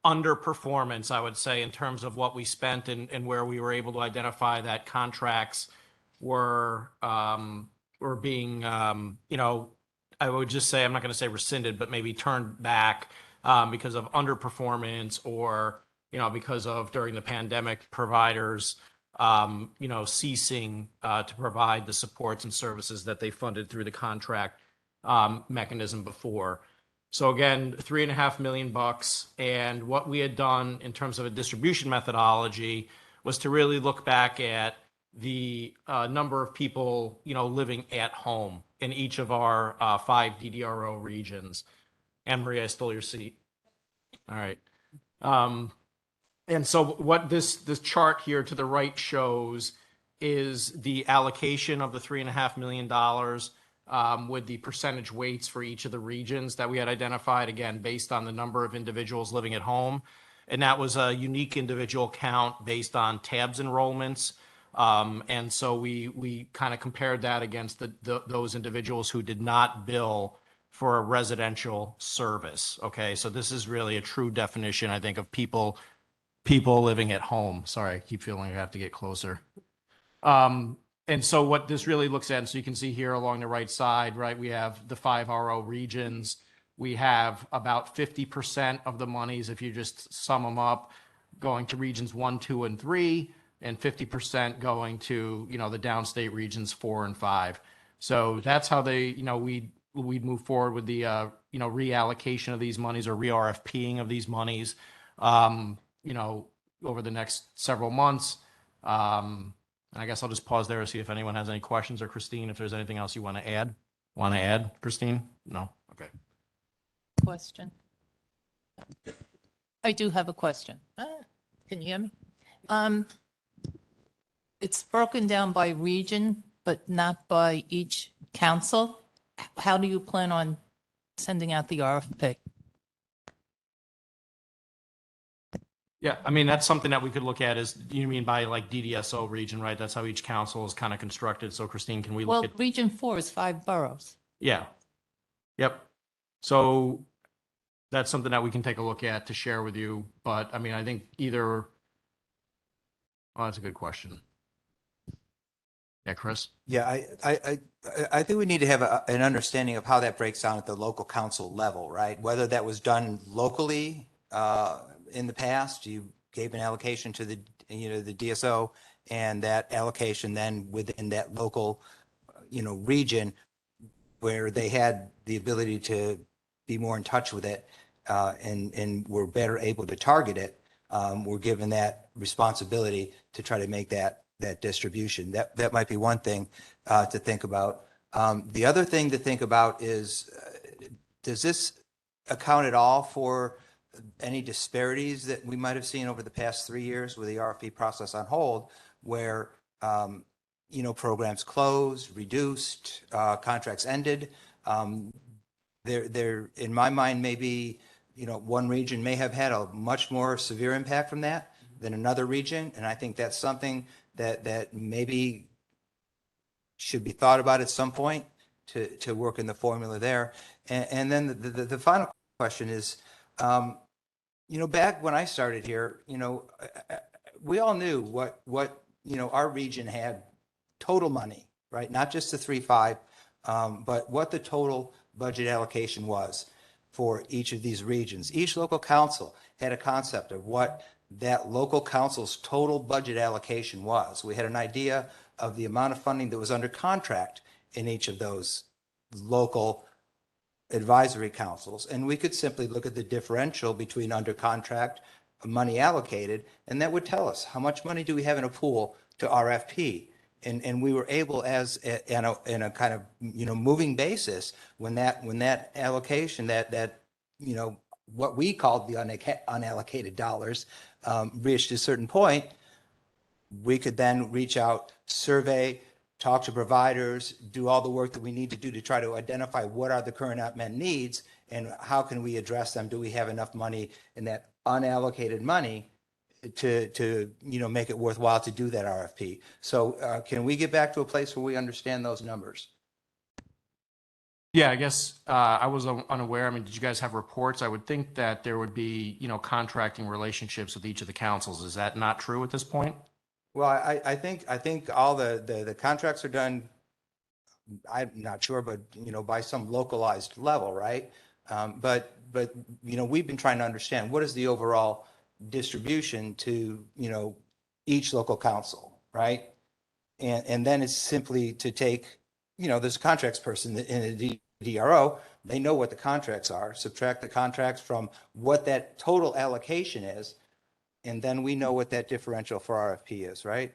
underperformance, I would say, in terms of what we spent and where we were able to identify that contracts were being, I would just say, I'm not going to say rescinded, but maybe turned back because of underperformance or, because of during the pandemic providers, ceasing to provide the supports and services that they funded through the contract mechanism before. So again, $3.5 million, and what we had done in terms of a distribution methodology was to really look back at the number of people, living at home in each of our 5 DDRO regions. Anne Marie, I stole your seat. All right. And so what this chart here to the right shows is the allocation of the $3.5 million with the percentage weights for each of the regions that we had identified, again, based on the number of individuals living at home. And that was a unique individual count based on TABS enrollments. And so we kind of compared that against those individuals who did not bill for a residential service. Okay, so this is really a true definition, I think, of people living at home. Sorry, I keep feeling I have to get closer. And so what this really looks at, and so you can see here along the right side, right, we have the 5 RO regions. We have about 50% of the monies, if you just sum them up, going to regions 1, 2, and 3, and 50% going to, the downstate regions 4 and 5. So that's how they, we'd move forward with the, reallocation of these monies or re-RFPing of these monies, over the next several months. I guess I'll just pause there to see if anyone has any questions, or Christine, if there's anything else you want to add. Want to add, Christine? No? Okay. Question. I do have a question. Can you hear me? It's broken down by region, but not by each council. How do you plan on sending out the RFP? Yeah, I mean, that's something that we could look at is, you mean by like DDSO region, right? That's how each council is kind of constructed. So Christine, can we Well, look at? Region 4 is 5 boroughs. Yeah. Yep. So that's something that we can take a look at to share with you. But I mean, I think either, oh, that's a good question. Yeah, Chris? Yeah, I think we need to have an understanding of how that breaks down at the local council level, right? Whether that was done locally in the past, you gave an allocation to the DSO, and that allocation then within that local, region where they had the ability to be more in touch with it and were better able to target it, were given that responsibility to try to make that distribution. That might be one thing to think about. The other thing to think about is, does this account at all for any disparities that we might have seen over the past 3 years with the RFP process on hold, where programs closed, reduced, contracts ended? There, in my mind, maybe one region may have had a much more severe impact from that than another region, and I think that's something that maybe should be thought about at some point to work in the formula there. And then the final question is, back when I started here, we all knew what our region had total money, right? Not just the 3.5, but what the total budget allocation was for each of these regions. Each local council had a concept of what that local council's total budget allocation was. We had an idea of the amount of funding that was under contract in each of those local advisory councils. And we could simply look at the differential between under contract money allocated, and that would tell us how much money do we have in a pool to RFP. And we were able, as in a kind of moving basis, when that allocation, that what we called the unallocated dollars reached a certain point, we could then reach out, survey, talk to providers, do all the work that we need to do to try to identify what are the current unmet needs and how can we address them. Do we have enough money in that unallocated money to make it worthwhile to do that RFP? So can we get back to a place where we understand those numbers? Yeah, I guess I was unaware. I mean, did you guys have reports? I would think that there would be, contracting relationships with each of the councils. Is that not true at this point? Well, I think all the contracts are done, I'm not sure, but, by some localized level, right? But we've been trying to understand what is the overall distribution to, each local council, right? And then it's simply to take, there's a contracts person in a DRO, they know what the contracts are, subtract the contracts from what that total allocation is, and then we know what that differential for RFP is, right?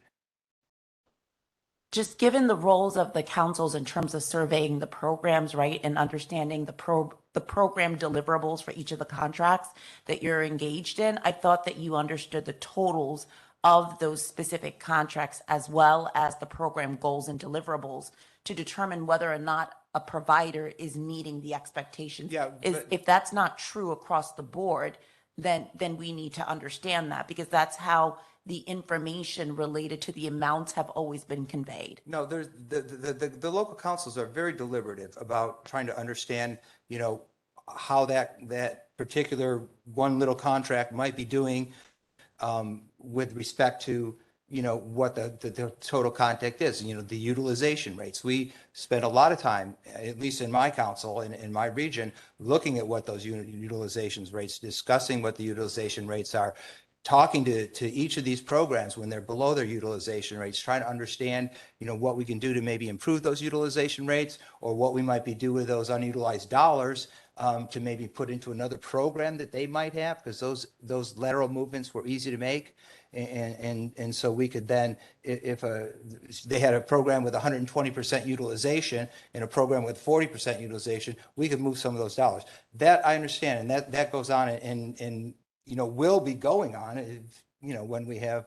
Just given the roles of the councils in terms of surveying the programs, right, and understanding the program deliverables for each of the contracts that you're engaged in, I thought that you understood the totals of those specific contracts as well as the program goals and deliverables to determine whether or not a provider is meeting the expectations. Yeah, If that's not true across the board, then we need to understand that, because that's how the information related to the amounts have always been conveyed. No, there's the local councils are very deliberative about trying to understand, how that particular one little contract might be doing with respect to, what the total contact is, the utilization rates. We spend a lot of time, at least in my council and in my region, looking at what those utilizations rates, discussing what the utilization rates are, talking to each of these programs when they're below their utilization rates, trying to understand, what we can do to maybe improve those utilization rates, or what we might be do with those unutilized dollars to maybe put into another program that they might have, because those lateral movements were easy to make. And so we could then, if they had a program with 120% utilization and a program with 40% utilization, we could move some of those dollars. That I understand, and that goes on and will be going on, when we have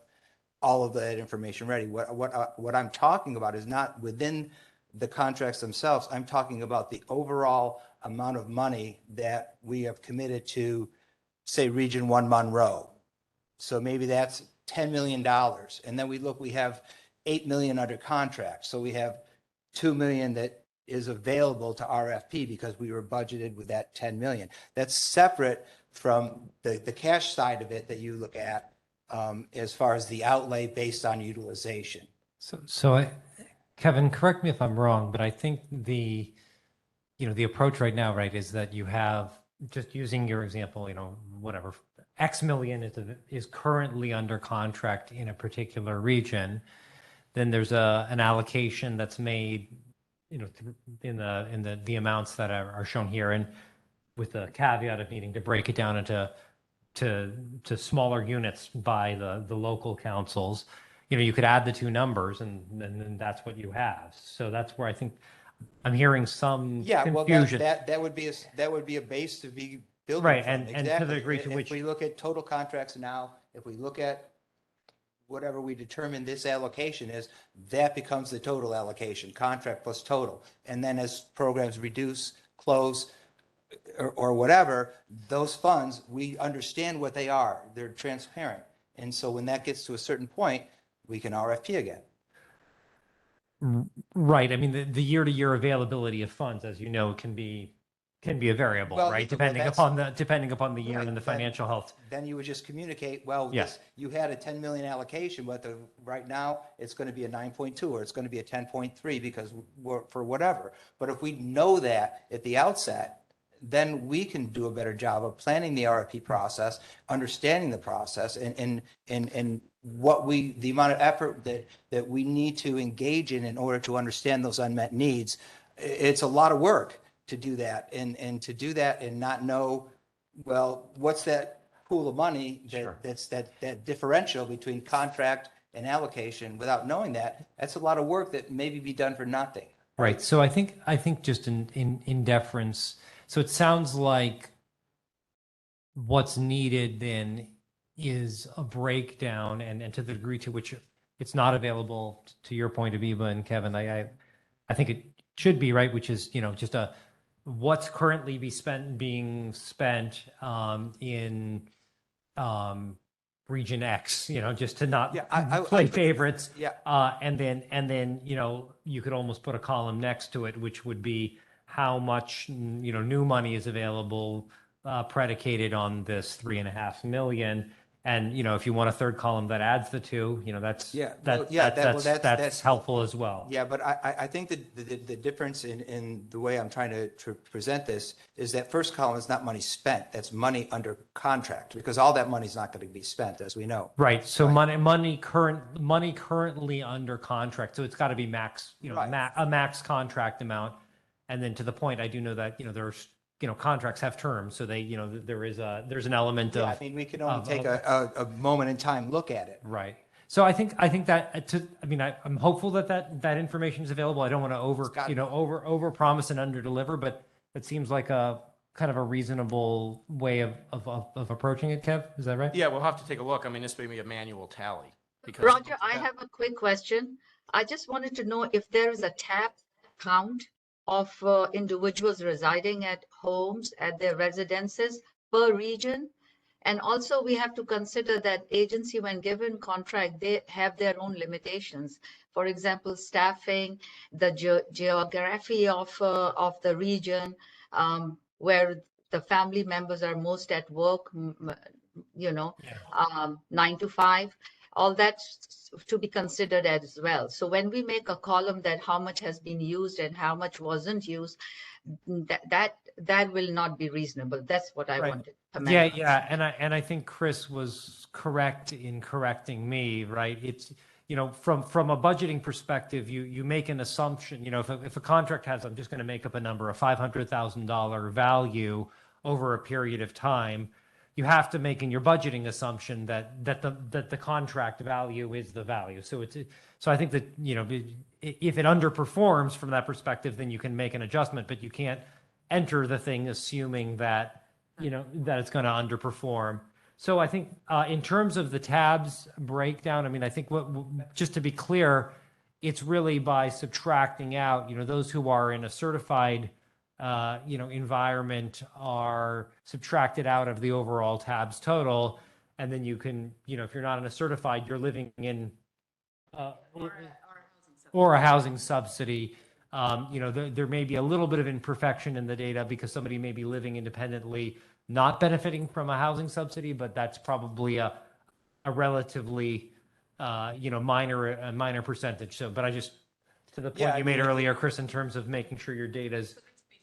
all of that information ready. What I'm talking about is not within the contracts themselves. I'm talking about the overall amount of money that we have committed to, say, Region 1 Monroe. So maybe that's $10 million. And then we have $8 million under contract. So we have $2 million that is available to RFP because we were budgeted with that $10 million. That's separate from the cash side of it that you look at as far as the outlay based on utilization. Kevin, correct me if I'm wrong, but I think the approach right now, right, is that you have, just using your example, whatever, X million is currently under contract in a particular region. Then there's an allocation that's made, in the amounts that are shown here, and with the caveat of needing to break it down into smaller units by the local councils. You could add the two numbers and then that's what you have. So that's where I think I'm hearing some confusion. Well, that would be a base to be building right, from. and to the degree to which if we look at total contracts now, if we look at whatever we determine this allocation is, that becomes the total allocation, contract plus total. And then as programs reduce, close, or whatever, those funds, we understand what they are. They're transparent. And so when that gets to a certain point, we can RFP again. Right. I mean, the year-to-year availability of funds, as you know, can be a variable, right? Depending upon the year and the financial health. Then you would just communicate, well, yes, you had a 10 million allocation, but right now it's going to be a 9.2 or it's going to be a 10.3 because for whatever. But if we know that at the outset, then we can do a better job of planning the RFP process, understanding the process, and the amount of effort that we need to engage in order to understand those unmet needs. It's a lot of work to do that, and to do that and not know, well, what's that pool of money that's that differential between contract and allocation. Without knowing that's a lot of work that maybe be done for nothing. Right. So I think just in deference. So it sounds like what's needed then is a breakdown, and to the degree to which it's not available, to your point of Eva and Kevin, I think it should be, right, which is, just what's currently being spent in region X, just to not play favorites. Yeah. And then, you could almost put a column next to it, which would be how much, new money is available, predicated on this 3.5 million. And, if you want a third column that adds the two, that's helpful as well. Yeah, but I think that the difference in the way I'm trying to present this is that first column is not money spent. That's money under contract, because all that money is not going to be spent, as we know. Right. So money currently under contract. So it's got to be max, a max contract amount. And then to the point, I do know that, there's, contracts have terms. So they, there's an element of. I mean, we can only take a moment in time look at it. Right. So I think that I'm hopeful that information is available. I don't want to over promise and under deliver, but it seems like a kind of a reasonable way of approaching it. Kev, is that right? Yeah, we'll have to take a look. I mean, this may be a manual tally. Because Roger, I have a quick question. I just wanted to know if there is a tap count of individuals residing at homes, at their residences per region. And also we have to consider that agency, when given contract, they have their own limitations. For example, staffing, the geography of the region, where the family members are most at work, 9 to 5. All that's to be considered as well. So when we make a column that how much has been used and how much wasn't used, that will not be reasonable. That's what I Right. wanted. Yeah. And I think Chris was correct in correcting me, right? It's, from a budgeting perspective, you make an assumption, if a contract has, I'm just going to make up a number, a $500,000 value over a period of time, you have to make in your budgeting assumption that the contract value is the value. So I think that, if it underperforms from that perspective, then you can make an adjustment, but you can't enter the thing assuming that, that it's going to underperform. So I think in terms of the tabs breakdown, I mean, I think just to be clear, it's really by subtracting out, those who are in a certified, environment are subtracted out of the overall tabs total. And then you can, if you're not in a certified, you're living in or a housing subsidy. There may be a little bit of imperfection in the data because somebody may be living independently, not benefiting from a housing subsidy, but that's probably a relatively, minor percentage. So, but I just, to the point you made earlier, Chris, in terms of making sure your data's.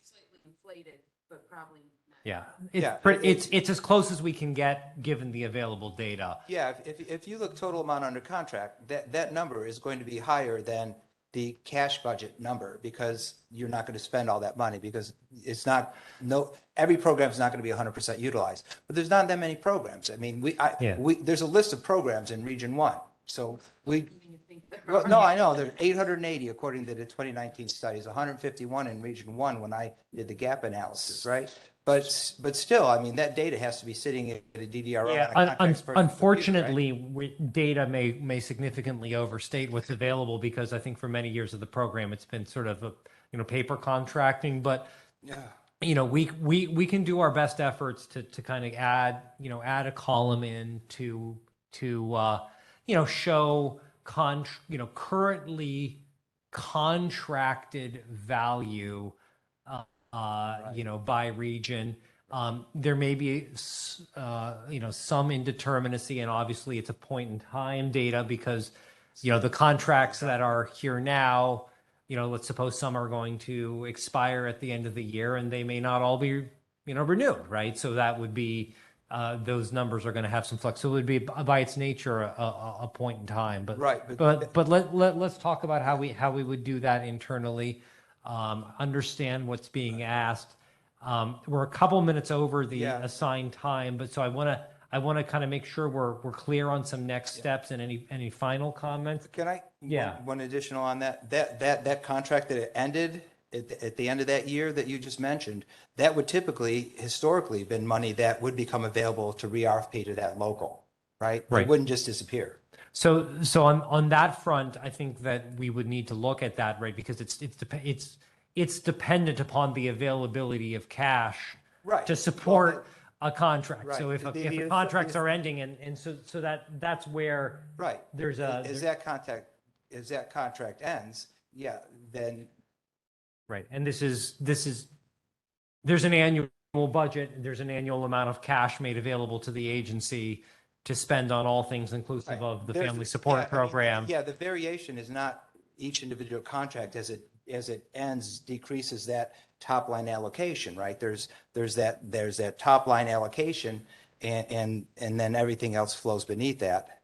Slightly inflated, but probably. Yeah. It's as close as we can get given the available data. Yeah, if you look total amount under contract, that number is going to be higher than the cash budget number because you're not going to spend all that money because every program is not going to be 100% utilized. But there's not that many programs. I mean, there's a list of programs in Region 1. So no, I know there's 880 according to the 2019 studies, 151 in Region 1 when I did the gap analysis, right? But still, I mean, that data has to be sitting at a DDR. Yeah, unfortunately, data may significantly overstate what's available because I think for many years of the program, it's been sort of paper contracting. But we can do our best efforts to kind of add a column in to show currently contracted value. By region. There may be, some indeterminacy, and obviously it's a point in time data because, the contracts that are here now, let's suppose some are going to expire at the end of the year and they may not all be, renewed, right? So that would be, those numbers are going to have some flux. So it would be by its nature a point in time. But right. But let's talk about how we would do that internally. Understand what's being asked. We're a couple minutes over the assigned time, but so I want to kind of make sure we're clear on some next steps and any final comments. Can I? Yeah. One additional on that contract that it ended at the end of that year that you just mentioned, that would historically been money that would become available to re-RFP to that local, right? It wouldn't just disappear. So on that front, I think that we would need to look at that, right? Because it's dependent upon the availability of cash to support a contract. Right. So if contracts are ending, and so that's where there's a as that contract ends, then right. And there's an annual budget, there's an annual amount of cash made available to the agency to spend on all things inclusive of the family support program. The variation is not each individual contract as it ends decreases that top line allocation, right? There's that top line allocation and then everything else flows beneath that.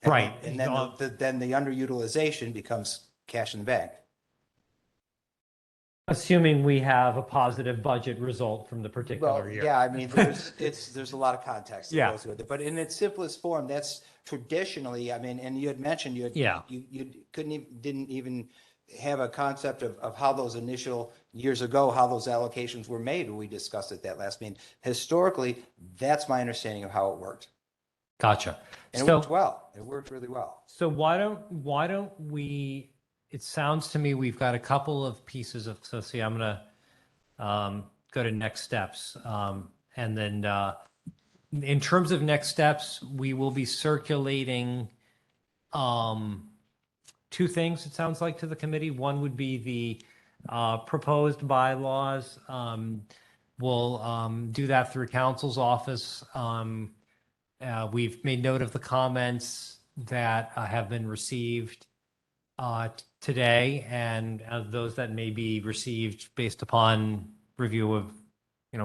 And then the underutilization becomes cash in the bank. Assuming we have a positive budget result from the particular year. Yeah, I mean, there's a lot of context that goes with it, but in its simplest form, that's traditionally, I mean, and you had mentioned you didn't even have a concept of how those initial years ago, how those allocations were made when we discussed it that last meeting. Historically, that's my understanding of how it worked. Gotcha. And it worked well. It worked really well. So why don't we? It sounds to me we've got a couple of pieces of, so see, I'm going to go to next steps. And then in terms of next steps, we will be circulating two things, it sounds like, to the committee. One would be the proposed bylaws. We'll do that through Counsel's office. We've made note of the comments that have been received today and those that may be received based upon review of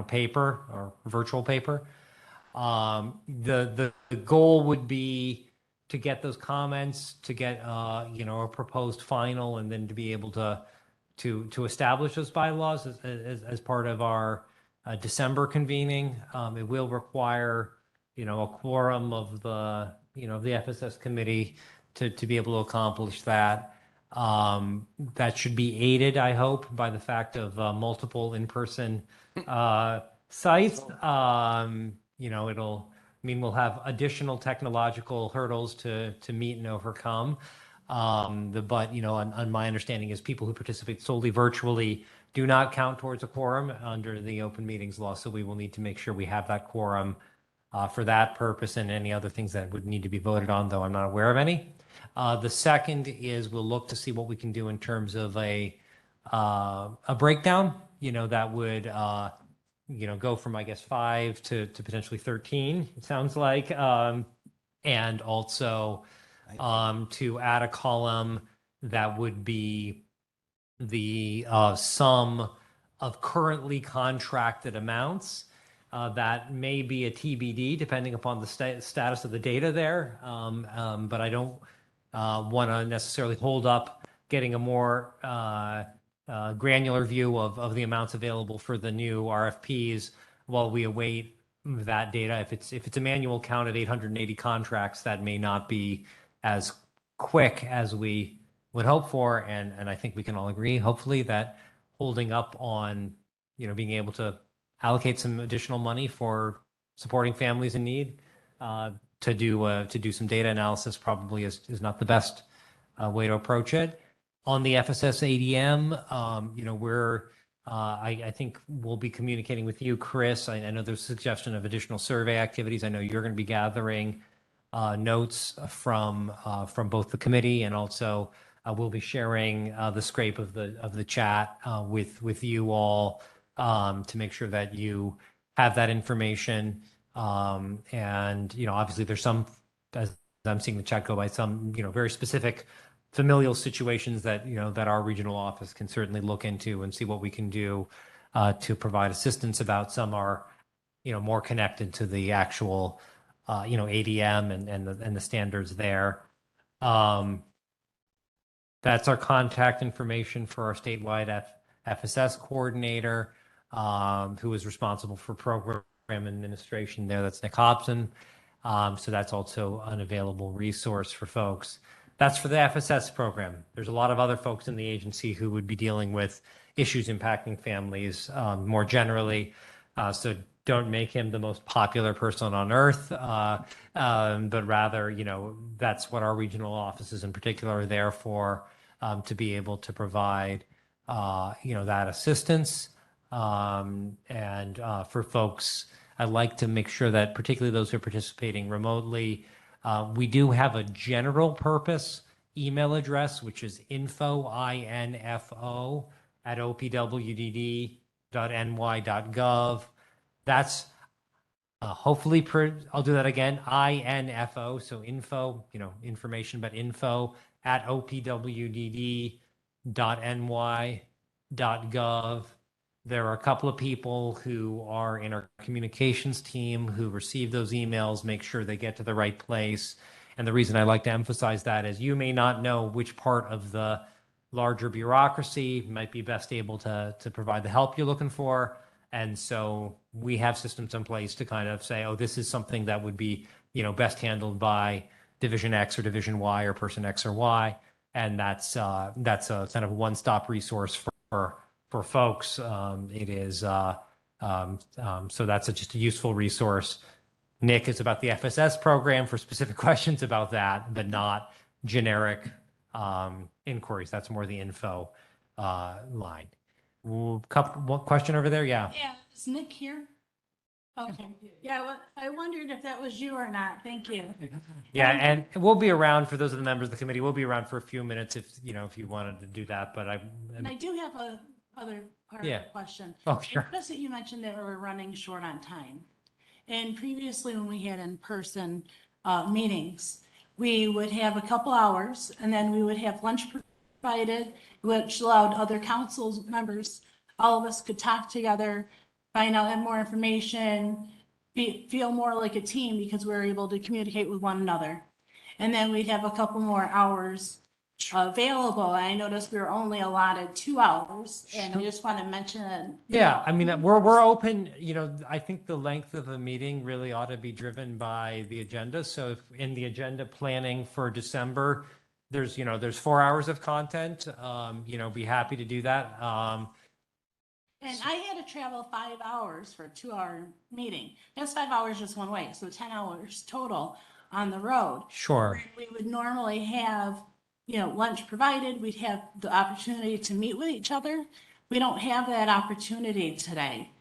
paper or virtual paper. The goal would be to get those comments, to get, a proposed final, and then to be able to establish those bylaws as part of our December convening. It will require, a quorum of the FSS committee to be able to accomplish that. That should be aided, I hope, by the fact of multiple in-person sites. We'll have additional technological hurdles to meet and overcome. On my understanding is people who participate solely virtually do not count towards a quorum under the open meetings law. So we will need to make sure we have that quorum for that purpose and any other things that would need to be voted on, though I'm not aware of any. The second is we'll look to see what we can do in terms of a breakdown, that would, go from, I guess, 5 to potentially 13, it sounds like. And also to add a column that would be the sum of currently contracted amounts. That may be a TBD depending upon the status of the data there. But I don't want to necessarily hold up getting a more granular view of the amounts available for the new RFPs while we await that data. If it's a manual count at 880 contracts, that may not be as quick as we would hope for. And I think we can all agree, hopefully, that holding up on, being able to allocate some additional money for supporting families in need to do some data analysis probably is not the best way to approach it. On the FSS ADM, I think we'll be communicating with you, Chris. I know there's a suggestion of additional survey activities. I know you're going to be gathering notes from both the committee, and also we'll be sharing the scrape of the chat with you all to make sure that you have that information. And obviously there's some, as I'm seeing the chat go by, some very specific familial situations that that our regional office can certainly look into and see what we can do to provide assistance about. Some are more connected to the actual ADM and the standards there. That's our contact information for our statewide FSS coordinator, who is responsible for program administration there. That's Nick Hobson. So that's also an available resource for folks. That's for the FSS program. There's a lot of other folks in the agency who would be dealing with issues impacting families more generally. So don't make him the most popular person on earth, but rather, that's what our regional offices in particular are there for, to be able to provide, that assistance. And for folks, I'd like to make sure that particularly those who are participating remotely, we do have a general purpose email address, which is info @opwdd.ny.gov. That's hopefully, I'll do that again, info, so info, information, but info @opwdd.ny.gov. There are a couple of people who are in our communications team who receive those emails, make sure they get to the right place. And the reason I like to emphasize that is you may not know which part of the larger bureaucracy might be best able to provide the help you're looking for. And so we have systems in place to kind of say, oh, this is something that would be, best handled by Division X or Division Y or person X or Y. And that's a kind of one-stop resource for folks. It is, so that's just a useful resource. Nick is about the FSS program for specific questions about that, but not generic inquiries. That's more the info line. One question over there? Yeah. Yeah, is Nick here? Okay. Yeah, well, I wondered if that was you or not. Thank you. Yeah, and we'll be around for those of the members of the committee. We'll be around for a few minutes if you wanted to do that. But and I do have a other part of the question. Oh, sure. It's just that you mentioned that we're running short on time. And previously, when we had in-person meetings, we would have a couple hours, and then we would have lunch provided, which allowed other council members, all of us could talk together, find out more information, feel more like a team because we're able to communicate with one another. And then we have a couple more hours available. I noticed we were only allotted 2 hours, and I just want to mention that. Yeah, I mean, we're open, I think the length of the meeting really ought to be driven by the agenda. So if in the agenda planning for December, there's 4 hours of content, be happy to do that. And I had to travel 5 hours for a 2-hour meeting. That's 5 hours just one way, so 10 hours total on the road. Sure. We would normally have, lunch provided. We'd have the opportunity to meet with each other. We don't have that opportunity today.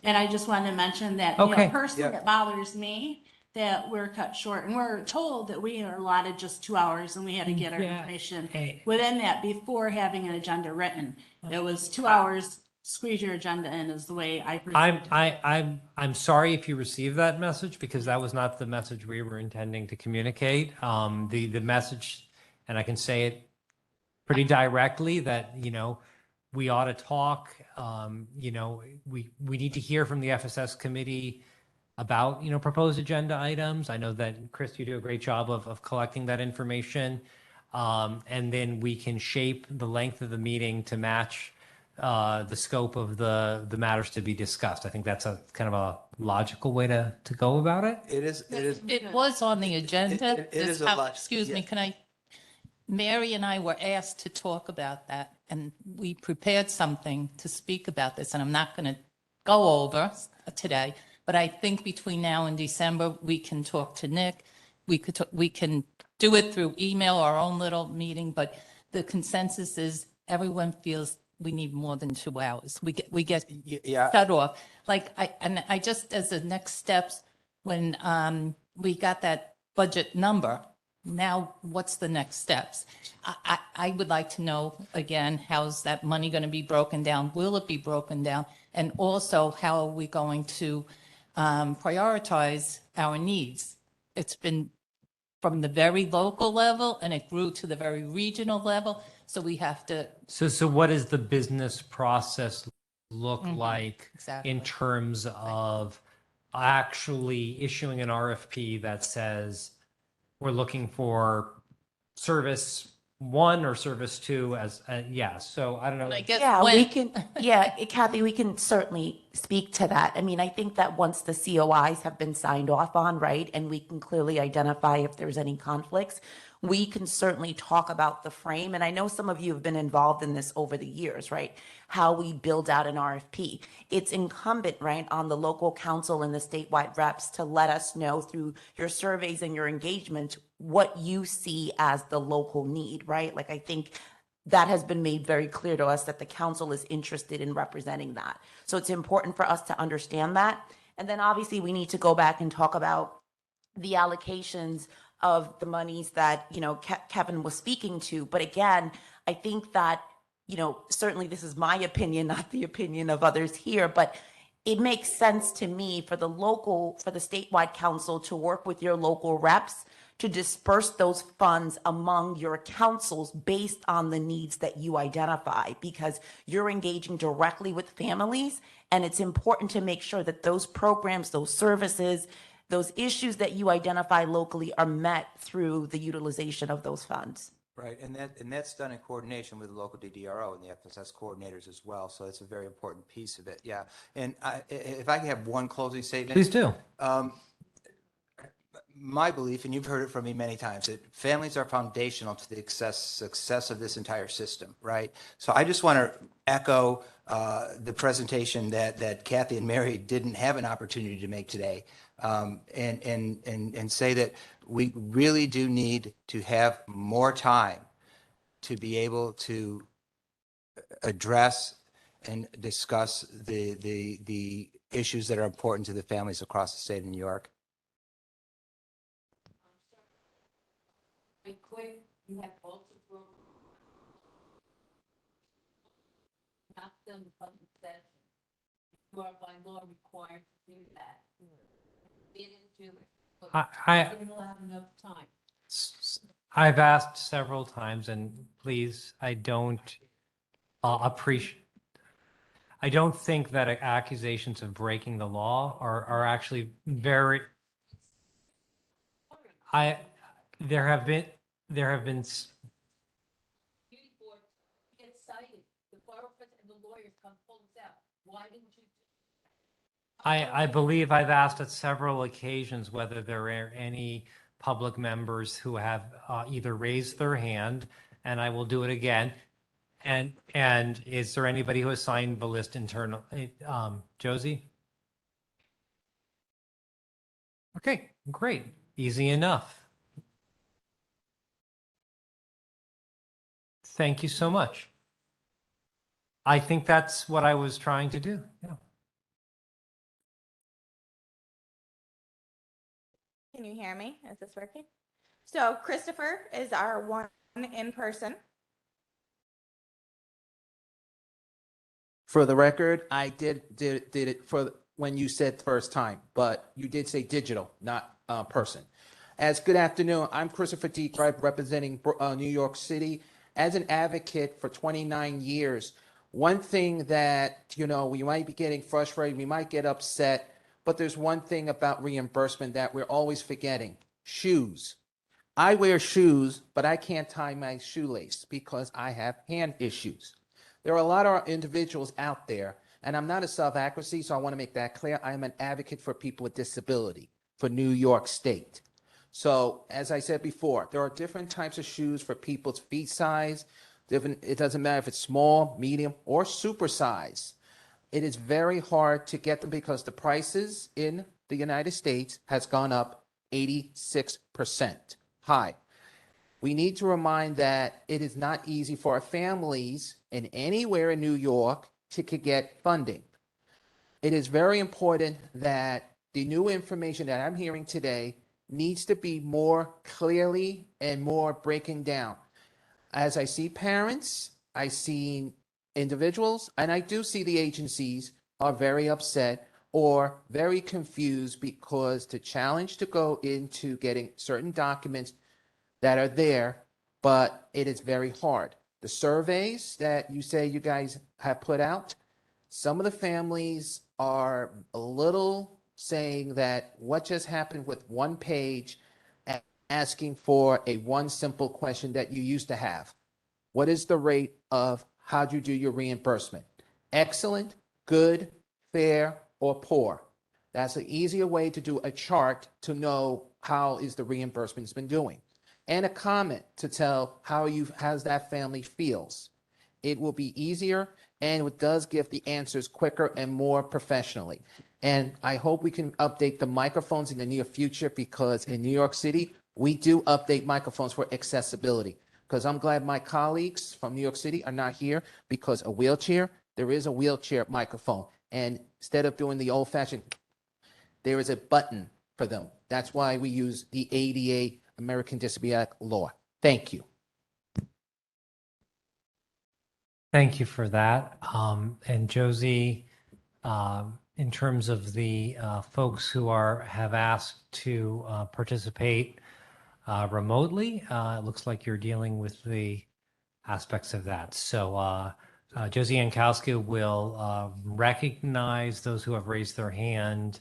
And I just wanted to mention that, Okay. personally, Yeah. it bothers me that we're cut short. And we're told that we are allotted just 2 hours and we had to get our Yeah. information Hey. within that before having an agenda written. It was 2 hours, squeeze your agenda in is the way I perceived it. I'm sorry if you received that message because that was not the message we were intending to communicate. The message, and I can say it pretty directly, that, we ought to talk. We need to hear from the FSS committee about, proposed agenda items. I know that, Chris, you do a great job of collecting that information. And then we can shape the length of the meeting to match the scope of the matters to be discussed. I think that's a kind of a logical way to go about it. It is. It was on the agenda. It is a lot. Excuse me, Yeah. Mary and I were asked to talk about that, and we prepared something to speak about this, and I'm not going to go over today, but I think between now and December, we can talk to Nick. We can do it through email, our own little meeting, but the consensus is everyone feels we need more than 2 hours. We get Yeah. cut off. I just, as the next steps, when we got that budget number, now what's the next steps? I would like to know, again, how's that money going to be broken down? Will it be broken down? And also, how are we going to prioritize our needs? It's been from the very local level and it grew to the very regional level. So we have to. So what does the business process look like Exactly. in terms of actually issuing an RFP that says we're looking for service 1 or service 2 as, so I don't know. I guess Yeah, when- we can, yeah, Kathy, we can certainly speak to that. I mean, I think that once the COIs have been signed off on, right, and we can clearly identify if there's any conflicts, we can certainly talk about the frame. And I know some of you have been involved in this over the years, right? How we build out an RFP. It's incumbent, right, on the local council and the statewide reps to let us know through your surveys and your engagement what you see as the local need, right? Like, I think that has been made very clear to us that the council is interested in representing that. So it's important for us to understand that. And then obviously we need to go back and talk about the allocations of the monies that, Kevin was speaking to. But again, I think that, certainly this is my opinion, not the opinion of others here, but it makes sense to me for the statewide council to work with your local reps to disperse those funds among your councils based on the needs that you identify, because you're engaging directly with families. And it's important to make sure that those programs, those services, those issues that you identify locally are met through the utilization of those funds. Right, and that's done in coordination with the local DDRO and the FSS coordinators as well. So it's a very important piece of it. Yeah, and if I can have one closing statement. Please do. My belief, and you've heard it from me many times, that families are foundational to the success of this entire system, right? So I just want to echo the presentation that Kathy and Mary didn't have an opportunity to make today, and say that we really do need to have more time to be able to address and discuss the issues that are important to the families across the state of New York. Quick, you have multiple. Not done the public session. You are by law required to do that. We didn't do it. But we don't have enough time. I've asked several times, and please, I don't appreciate I don't think that accusations of breaking the law are actually very, there have been, s- Get cited. The borough president and the lawyers come pull us out. Why didn't you? I believe I've asked at several occasions whether there are any public members who have either raised their hand, and I will do it again. And is there anybody who has signed the list internal, Josie? Okay, great, easy enough. Thank you so much. I think that's what I was trying to do, yeah. Can you hear me? Is this working? So Christopher is our one in person. For the record, I did it for when you said first time, but you did say digital, not person. As good afternoon, I'm Christopher D. Gripe representing New York City. As an advocate for 29 years, one thing that, we might be getting frustrated, we might get upset, but there's one thing about reimbursement that we're always forgetting: shoes. I wear shoes, but I can't tie my shoelace because I have hand issues. There are a lot of individuals out there, and I'm not a self-advocacy, so I want to make that clear. I am an advocate for people with disability for New York State. So, as I said before, there are different types of shoes for people's feet size. It doesn't matter if it's small, medium, or super size. It is very hard to get them because the prices in the United States has gone up 86% high. We need to remind that it is not easy for our families in anywhere in New York to get funding. It is very important that the new information that I'm hearing today needs to be more clearly and more breaking down. As I see parents, I see individuals, and I do see the agencies are very upset or very confused because the challenge to go into getting certain documents that are there, but it is very hard. The surveys that you say you guys have put out, some of the families are a little saying that what just happened with one page, asking for a one simple question that you used to have. What is the rate of how do you do your reimbursement? Excellent, good, fair, or poor? That's an easier way to do a chart to know how is the reimbursement's been doing. And a comment to tell how's that family feels. It will be easier, and it does give the answers quicker and more professionally. And I hope we can update the microphones in the near future, because in New York City, we do update microphones for accessibility. Because I'm glad my colleagues from New York City are not here, because a wheelchair, there is a wheelchair microphone. And instead of doing the old-fashioned, there is a button for them. That's why we use the ADA, American Disability Act law. Thank you. Thank you for that. And Josie, in terms of the folks who have asked to participate remotely, it looks like you're dealing with the aspects of that. So Josie Yankowski will recognize those who have raised their hand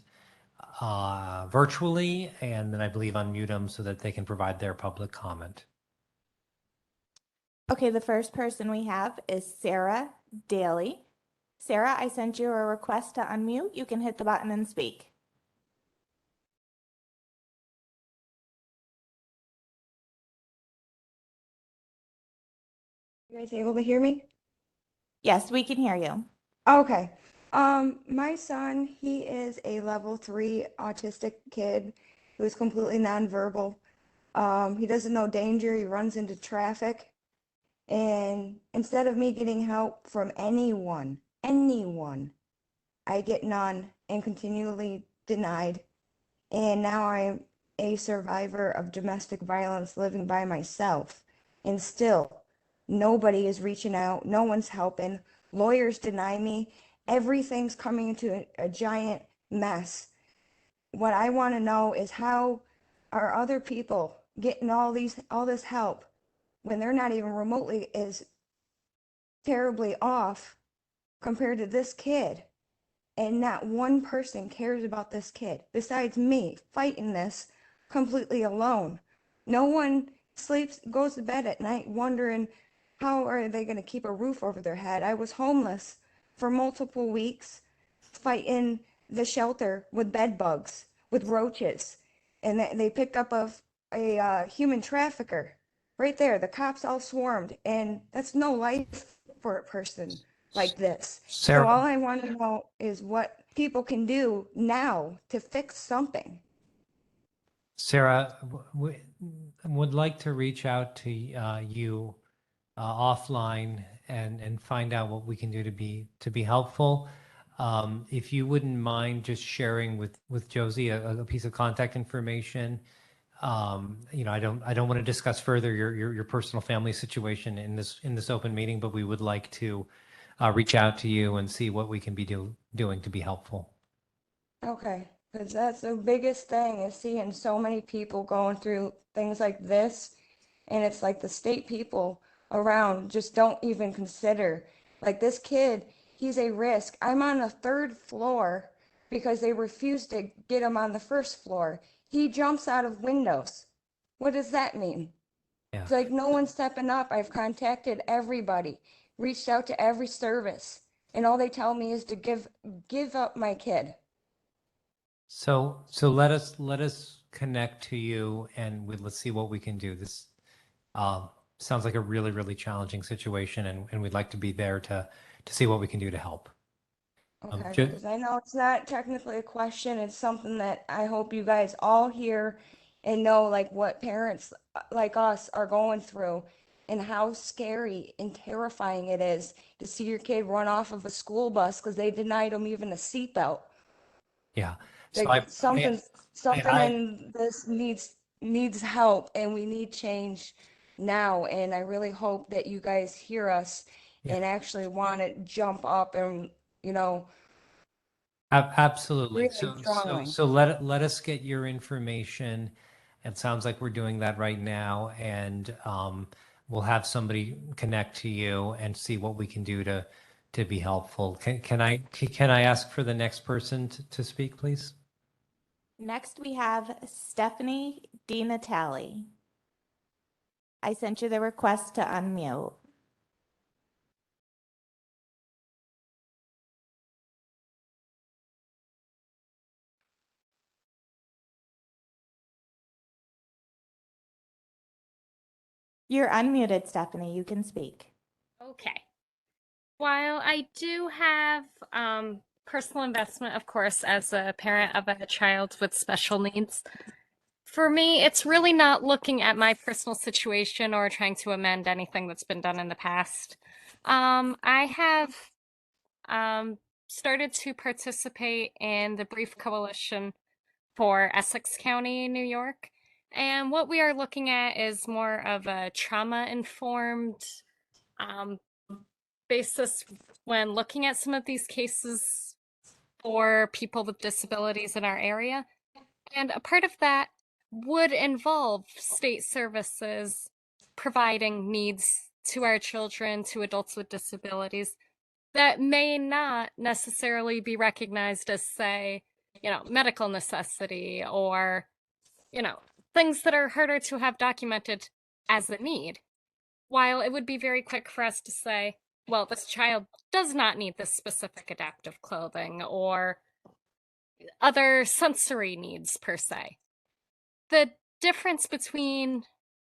virtually, and then I believe unmute them so that they can provide their public comment. Okay, the first person we have is Sarah Daly. Sarah, I sent you a request to unmute. You can hit the button and speak. You guys able to hear me? Yes, we can hear you. Okay. My son, he is a level 3 autistic kid who is completely nonverbal. He doesn't know danger. He runs into traffic. And instead of me getting help from anyone, I get none and continually denied. And now I'm a survivor of domestic violence living by myself. And still, nobody is reaching out. No one's helping. Lawyers deny me. Everything's coming into a giant mess. What I want to know is, how are other people getting all this help when they're not even remotely as terribly off compared to this kid. And not one person cares about this kid besides me fighting this completely alone. No one sleeps, goes to bed at night wondering how are they going to keep a roof over their head. I was homeless for multiple weeks, fighting the shelter with bed bugs, with roaches. And they picked up a human trafficker right there. The cops all swarmed, and that's no life for a person like this. Sarah. So all I want to know is what people can do now to fix something. Sarah, would like to reach out to you offline and find out what we can do to be helpful. If you wouldn't mind just sharing with Josie a piece of contact information. I don't want to discuss further your personal family situation in this open meeting, but we would like to reach out to you and see what we can be doing to be helpful. Okay, because that's the biggest thing is seeing so many people going through things like this. And it's like the state people around just don't even consider. Like this kid, he's a risk. I'm on the 3rd floor because they refused to get him on the 1st floor. He jumps out of windows. What does that mean? Yeah. It's like no one's stepping up. I've contacted everybody, reached out to every service, and all they tell me is to give up my kid. So let us connect to you and let's see what we can do. This sounds like a really, really challenging situation, and we'd like to be there to see what we can do to help. Okay, because I know it's not technically a question. It's something that I hope you guys all hear and know, like what parents like us are going through and how scary and terrifying it is to see your kid run off of a school bus because they denied him even a seatbelt. Yeah. So Like something I- in this needs help, and we need change now. And I really hope that you guys hear us and actually want to jump up and, you know, Absolutely. really strongly. So let us get your information. It sounds like we're doing that right now, and we'll have somebody connect to you and see what we can do to be helpful. Can I ask for the next person to speak, please? Next, we have Stephanie DiNatale. I sent you the request to unmute. You're unmuted, Stephanie. You can speak. Okay. While I do have personal investment, of course, as a parent of a child with special needs, for me, it's really not looking at my personal situation or trying to amend anything that's been done in the past. I have started to participate in the Brief Coalition for Essex County, New York. And what we are looking at is more of a trauma-informed basis when looking at some of these cases for people with disabilities in our area. And a part of that would involve state services providing needs to our children, to adults with disabilities that may not necessarily be recognized as, say, medical necessity or, things that are harder to have documented as a need. While it would be very quick for us to say, well, this child does not need this specific adaptive clothing or other sensory needs per se. The difference between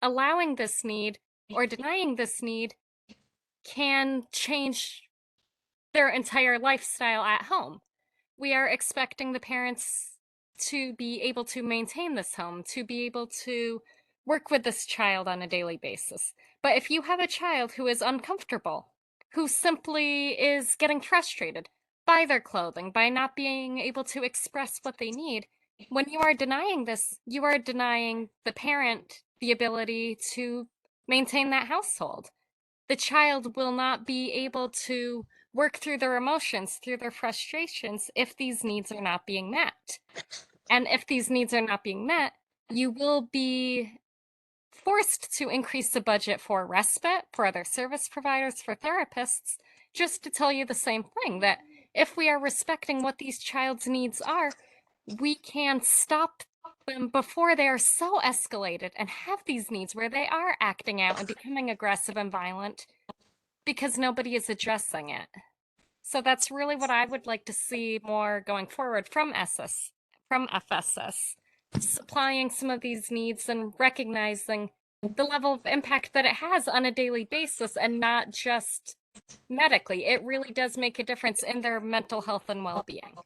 allowing this need or denying this need can change their entire lifestyle at home. We are expecting the parents to be able to maintain this home, to be able to work with this child on a daily basis. But if you have a child who is uncomfortable, who simply is getting frustrated by their clothing, by not being able to express what they need, when you are denying this, you are denying the parent the ability to maintain that household. The child will not be able to work through their emotions, through their frustrations, if these needs are not being met. And if these needs are not being met, you will be forced to increase the budget for respite, for other service providers, for therapists, just to tell you the same thing, that if we are respecting what these child's needs are, we can stop them before they are so escalated and have these needs where they are acting out and becoming aggressive and violent because nobody is addressing it. So that's really what I would like to see more going forward from FSS, supplying some of these needs and recognizing the level of impact that it has on a daily basis and not just medically. It really does make a difference in their mental health and well-being.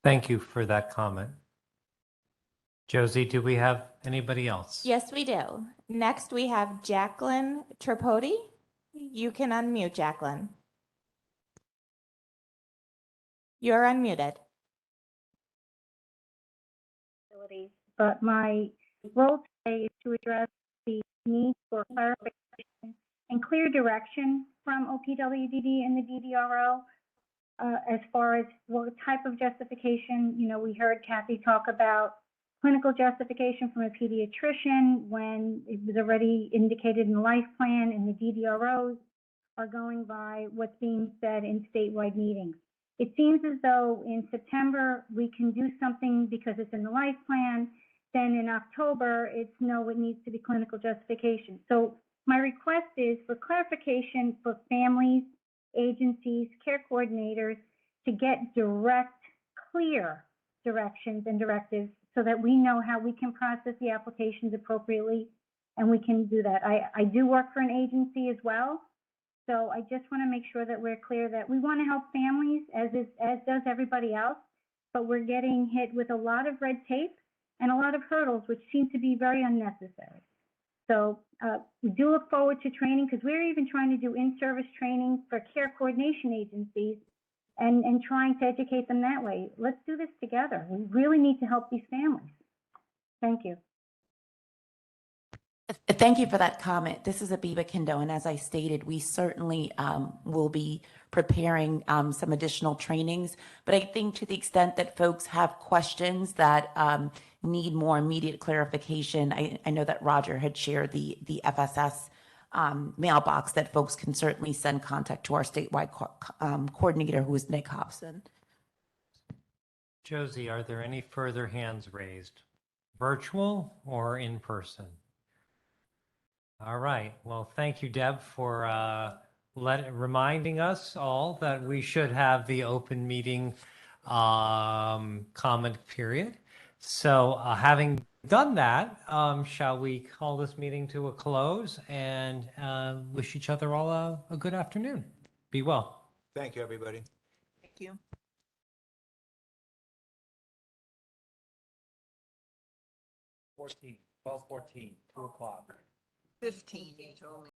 Thank you for that comment. Josie, do we have anybody else? Yes, we do. Next, we have Jacqueline Tripodi. You can unmute, Jacqueline. You're unmuted. But my role today is to address the need for clarification and clear direction from OPWDD and the DDRO as far as what type of justification. You know, we heard Kathy talk about clinical justification from a pediatrician when it was already indicated in the life plan, and the DDROs are going by what's being said in statewide meetings. It seems as though in September we can do something because it's in the life plan. Then in October, it's no, it needs to be clinical justification. So my request is for clarification for families, agencies, care coordinators to get direct, clear directions and directives so that we know how we can process the applications appropriately, and we can do that. I do work for an agency as well. So I just want to make sure that we're clear that we want to help families as does everybody else, but we're getting hit with a lot of red tape and a lot of hurdles, which seem to be very unnecessary. So we do look forward to training, because we're even trying to do in-service training for care coordination agencies and trying to educate them that way. Let's do this together. We really need to help these families. Thank you. Thank you for that comment. This is Abiba Kindo, and as I stated, we certainly will be preparing some additional trainings. But I think to the extent that folks have questions that need more immediate clarification, I know that Roger had shared the FSS mailbox that folks can certainly send contact to our statewide coordinator, who is Nick Hobson. Josie, are there any further hands raised, virtual or in person? All right. Well, thank you, Deb, for reminding us all that we should have the open meeting comment period. So having done that, shall we call this meeting to a close and wish each other all a good afternoon? Be well. Thank you, everybody. Thank you. 12:14, 2 o'clock. 15, you told me.